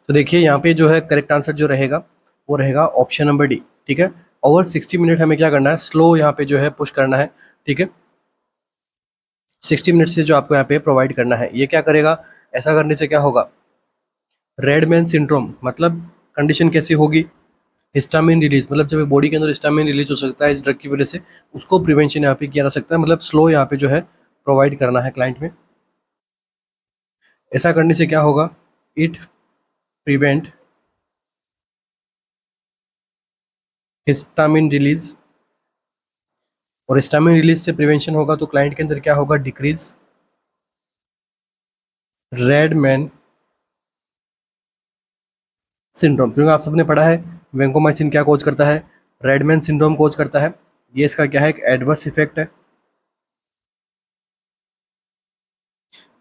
Speaker 1: तो देखिए यहाँ पे जो है करेक्ट आंसर जो रहेगा वो रहेगा ऑप्शन नंबर डी। ठीक है, ओवर 60 मिनट हमें क्या करना है, स्लो यहाँ पे जो है पुश करना है। ठीक है, 60 मिनट से जो आपको यहाँ पे प्रोवाइड करना है, ये क्या करेगा, ऐसा करने से क्या होगा, रेडमैन सिंड्रोम मतलब कंडीशन कैसी होगी, हिस्टामिन रिलीज, मतलब जब बॉडी के अंदर हिस्टामिन रिलीज हो सकता है इस ड्रग की वजह से, उसको प्रिवेंशन यहाँ पे किया जा सकता है, मतलब स्लो यहाँ पे जो है प्रोवाइड करना है क्लाइंट में। ऐसा करने से क्या होगा, इट प्रिवेंट हिस्टामिन रिलीज, और हिस्टामिन रिलीज से प्रिवेंशन होगा तो क्लाइंट के अंदर क्या होगा, डिक्रीज रेड मैन सिंड्रोम, क्योंकि आप सबने पढ़ा है वेंकोमाइसिन क्या कोज करता है, रेडमैन सिंड्रोम कोज करता है। ये इसका क्या है, एक एडवर्स इफेक्ट है,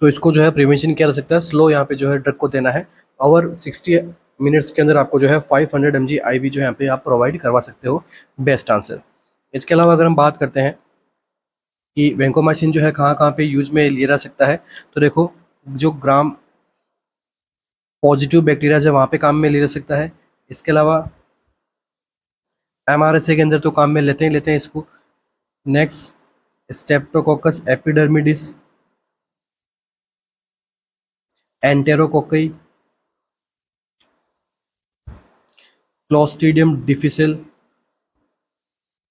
Speaker 1: तो इसको जो है प्रिवेंशन किया जा सकता है, स्लो यहाँ पे जो है ड्रग को देना है, और 60 मिनट्स के अंदर आपको जो है 500 mg IV जो है यहाँ पे आप प्रोवाइड करवा सकते हो। Best answer. इसके अलावा अगर हम बात करते हैं कि वेंकोमाइसिन जो है कहाँ कहाँ पे यूज में लिया जा सकता है, तो देखो जो ग्राम पॉजिटिव बैक्टीरिया है वहाँ पे काम में लिया जा सकता है। इसके अलावा MRSA के अंदर तो काम में लेते हैं इसको। Next streptococcus epidermidis, enterococci, clostridium difficile,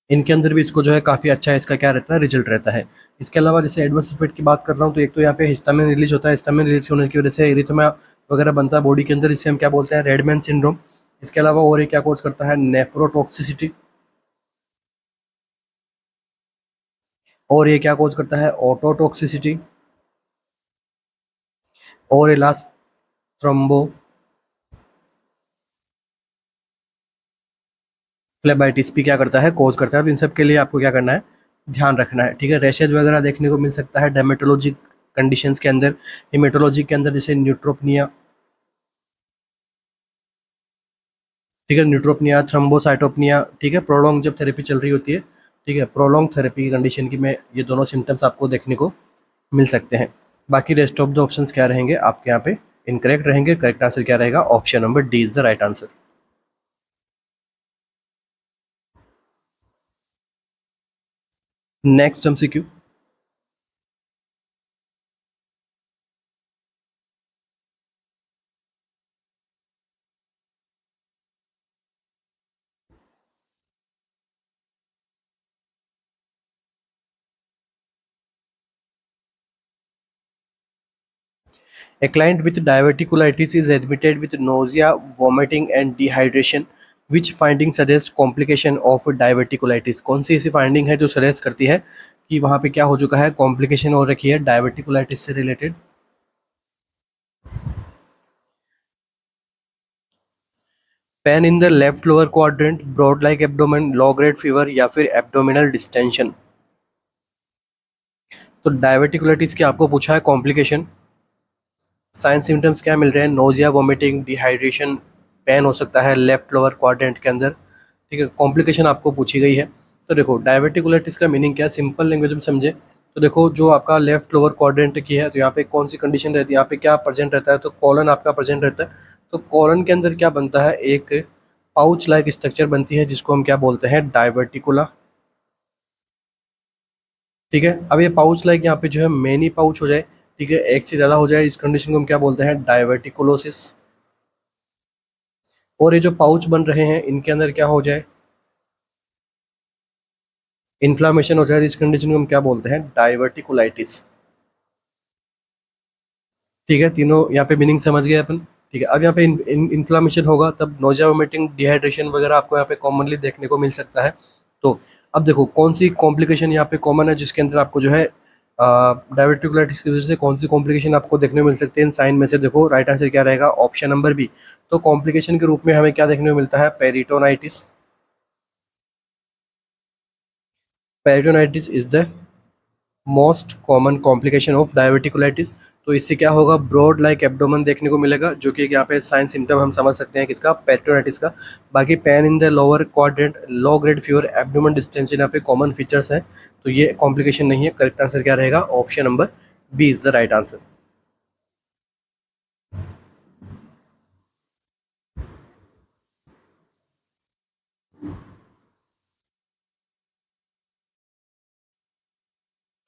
Speaker 1: इनके अंदर भी इसको जो है काफ़ी अच्छा है, इसका क्या रहता है, रिजल्ट रहता है। इसके अलावा जैसे एडवर्स इफेक्ट की बात कर रहा हूँ, तो एक तो यहाँ पे हिस्टामिन रिलीज होता है, हिस्टामिन रिलीज होने की वजह से एरिथमिया वगैरह बनता है बॉडी के अंदर, इसे हम क्या बोलते हैं, रेडमैन सिंड्रोम। इसके अलावा और एक क्या कोज करता है, नेफ्रोटॉक्सिसिटी, और ये क्या कोज करता है, ऑटोटॉक्सिसिटी, और ये लास्ट थ्रोम्बो फ्लेबाइटिस भी क्या करता है, कोज करता है। तो इन सब के लिए आपको क्या करना है, ध्यान रखना है। ठीक है, रैशेज वगैरह देखने को मिल सकता है डेमेटोलॉजी कंडीशंस के अंदर, हेमेटोलॉजी के अंदर जैसे न्यूट्रोपनिया, ठीक है, न्यूट्रोपनिया, थ्रोम्बोसाइटोपनिया। ठीक है, प्रोलॉन्ग जब थेरेपी चल रही होती है, ठीक है, प्रोलॉन्ग थेरेपी कंडीशन की में ये दोनों सिम्टम्स आपको देखने को मिल सकते हैं। बाकी रेस्ट ऑफ द ऑप्शंस क्या रहेंगे आपके यहाँ पे, इनकरेक्ट रहेंगे। करेक्ट आंसर क्या रहेगा, option number D is the right answer. Next MCQ, a client with diverticulitis is admitted with nausea, vomiting and dehydration. Which finding suggests complication of diverticulitis? कौन सी ऐसी फाइंडिंग है जो सजेस्ट करती है कि वहाँ पे क्या हो चुका है, कॉम्प्लिकेशन हो रखी है डायवर्टिकुलाइटिस से related? Pain in the left lower quadrant, broad like abdomen, low grade fever, या फिर एब्डोमिनल डिस्टेंशन। तो डायवर्टिकुलाइटिस की आपको पूछा है कॉम्प्लिकेशन, साइन सिम्टम्स क्या मिल रहे हैं, नोजिया, वोमिटिंग, डिहाइड्रेशन, पेन हो सकता है लेफ्ट लोअर क्वाड्रेंट के अंदर। ठीक है, कॉम्प्लिकेशन आपको पूछी गई है। तो देखो डायवर्टिकुलाइटिस का मीनिंग क्या है, सिंपल लैंग्वेज में समझे तो देखो जो आपका लेफ्ट लोअर क्वाड्रेंट की है, तो यहाँ पे कौन सी कंडीशन रहती है, यहाँ पे क्या प्रेजेंट रहता है, तो कॉलन आपका प्रेजेंट रहता है। तो कॉलन के अंदर क्या बनता है, एक पाउच लाइक स्ट्रक्चर बनती है जिसको हम क्या बोलते हैं, डायवर्टिकुला। ठीक है, अब ये पाउच लाइक यहाँ पे जो है मेनी पाउच हो जाए, ठीक है, एक से ज़्यादा हो जाए, इस कंडीशन को हम क्या बोलते हैं, डायवर्टिकुलोसिस। और ये जो पाउच बन रहे हैं इनके अंदर क्या हो जाए, इन्फ्लामेशन हो जाए, इस कंडीशन को हम क्या बोलते हैं, डायवर्टिकुलाइटिस। ठीक है, तीनों यहाँ पे मीनिंग समझ गए अपन। ठीक है, अब यहाँ पे इन्फ्लामेशन होगा तब नोजिया, वोमिटिंग, डिहाइड्रेशन वगैरह आपको यहाँ पे कॉमनली देखने को मिल सकता है। तो अब देखो कौन सी कॉम्प्लिकेशन यहाँ पे कॉमन है जिसके अंदर आपको जो है डायवर्टिकुलाइटिस की वजह से कौन सी कॉम्प्लिकेशन आपको देखने को मिल सकती है, इन साइन में से देखो राइट आंसर क्या रहेगा, ऑप्शन नंबर बी। तो कॉम्प्लिकेशन के रूप में हमें क्या देखने को मिलता है, peritonitis. Peritonitis is the most common complication of diverticulitis. तो इससे क्या होगा, ब्रॉड लाइक एब्डोमन देखने को मिलेगा, जो कि यहाँ पे साइन सिम्टम हम समझ सकते हैं किसका, पेरिटोनाइटिस का। बाकी pen in the lower quadrant, low grade fever, abdomen distension यहाँ पे कॉमन फीचर्स हैं, तो ये कॉम्प्लिकेशन नहीं है। करेक्ट आंसर क्या रहेगा, option number B is the right answer.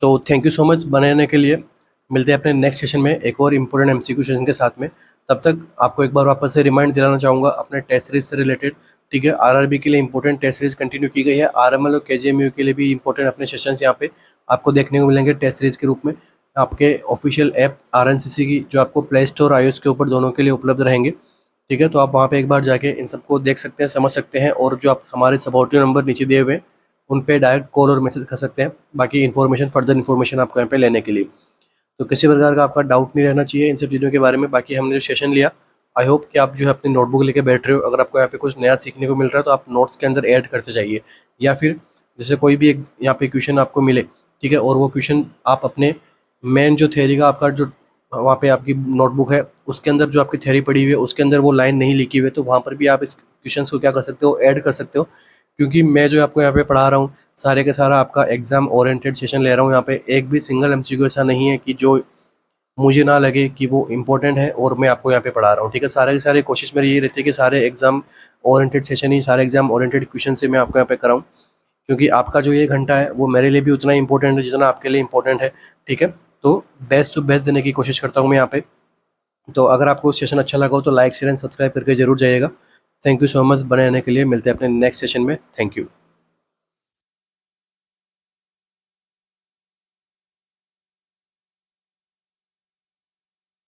Speaker 1: तो थैंक यू सो मच बने रहने के लिए। मिलते हैं अपने नेक्स्ट सेशन में एक और इम्पोर्टेंट एमसीक्यू सेशन के साथ में। तब तक आपको एक बार वापस से रिमाइंड दिलाना चाहूँगा अपने टेस्ट सीरीज से रिलेटेड। ठीक है, आरआरबी के लिए इंपॉर्टेंट टेस्ट सीरीज कंटिन्यू की गई है, आरएमएल और केजीएमयू के लिए भी इंपॉर्टेंट अपने सेशंस यहाँ पे आपको देखने को मिलेंगे टेस्ट सीरीज के रूप में। आपके ऑफिशियल ऐप आरएनसीसी की जो आपको प्ले स्टोर आईओएस के ऊपर दोनों के लिए उपलब्ध रहेंगे। ठीक है, तो आप वहाँ पे एक बार जाके इन सबको देख सकते हैं, समझ सकते हैं, और जो आप हमारे सपोर्टिव नंबर नीचे दिए हुए हैं उन पे डायरेक्ट कॉल और मैसेज कर सकते हैं बाकी इन्फॉर्मेशन, फर्दर इन्फॉर्मेशन आपको यहाँ पे लेने के लिए। तो किसी प्रकार का आपका डाउट नहीं रहना चाहिए इन सब चीज़ों के बारे में। बाकी हमने जो सेशन लिया, आई होप कि आप जो है अपनी नोटबुक लेके बैठ रहे हो। अगर आपको यहाँ पे कुछ नया सीखने को मिल रहा है तो आप नोट्स के अंदर ऐड करते जाइए, या फिर जैसे कोई भी एक यहाँ पे क्वेश्चन आपको मिले, ठीक है, और वो क्वेश्चन आप अपने मेन जो थ्योरी का आपका जो वहाँ पे आपकी नोटबुक है उसके अंदर जो आपकी थ्योरी पड़ी हुई है उसके अंदर वो लाइन नहीं लिखी हुई है, तो वहाँ पर भी आप इस क्वेश्चन को क्या कर सकते हो, ऐड कर सकते हो। क्योंकि मैं जो आपको यहाँ पे पढ़ा रहा हूँ सारे के सारा आपका एग्जाम ओरिएंटेड सेशन ले रहा हूँ। यहाँ पे एक भी सिंगल एमसीक्यू ऐसा नहीं है कि जो मुझे ना लगे कि वो इम्पोर्टेंट है और मैं आपको यहाँ पे पढ़ा रहा हूँ। ठीक है, सारे के सारे कोशिश मेरी ये रहती है कि सारे एग्जाम ओरिएंटेड सेशन ही, सारे एग्जाम ओरिएंटेड क्वेश्चन से मैं आपको यहाँ पे कराऊँ। क्योंकि आपका जो ये घंटा है वो मेरे लिए भी उतना ही इंपॉर्टेंट है जितना आपके लिए इंपॉर्टेंट है। ठीक है, तो बेस्ट टू बेस्ट देने की कोशिश करता हूँ मैं यहाँ पे। तो अगर आपको सेशन अच्छा लगा हो तो लाइक शेयर एंड सब्सक्राइब करके जरूर जाइएगा। थैंक यू सो मच बने रहने के लिए। मिलते हैं अपने नेक्स्ट सेशन में। Thank you.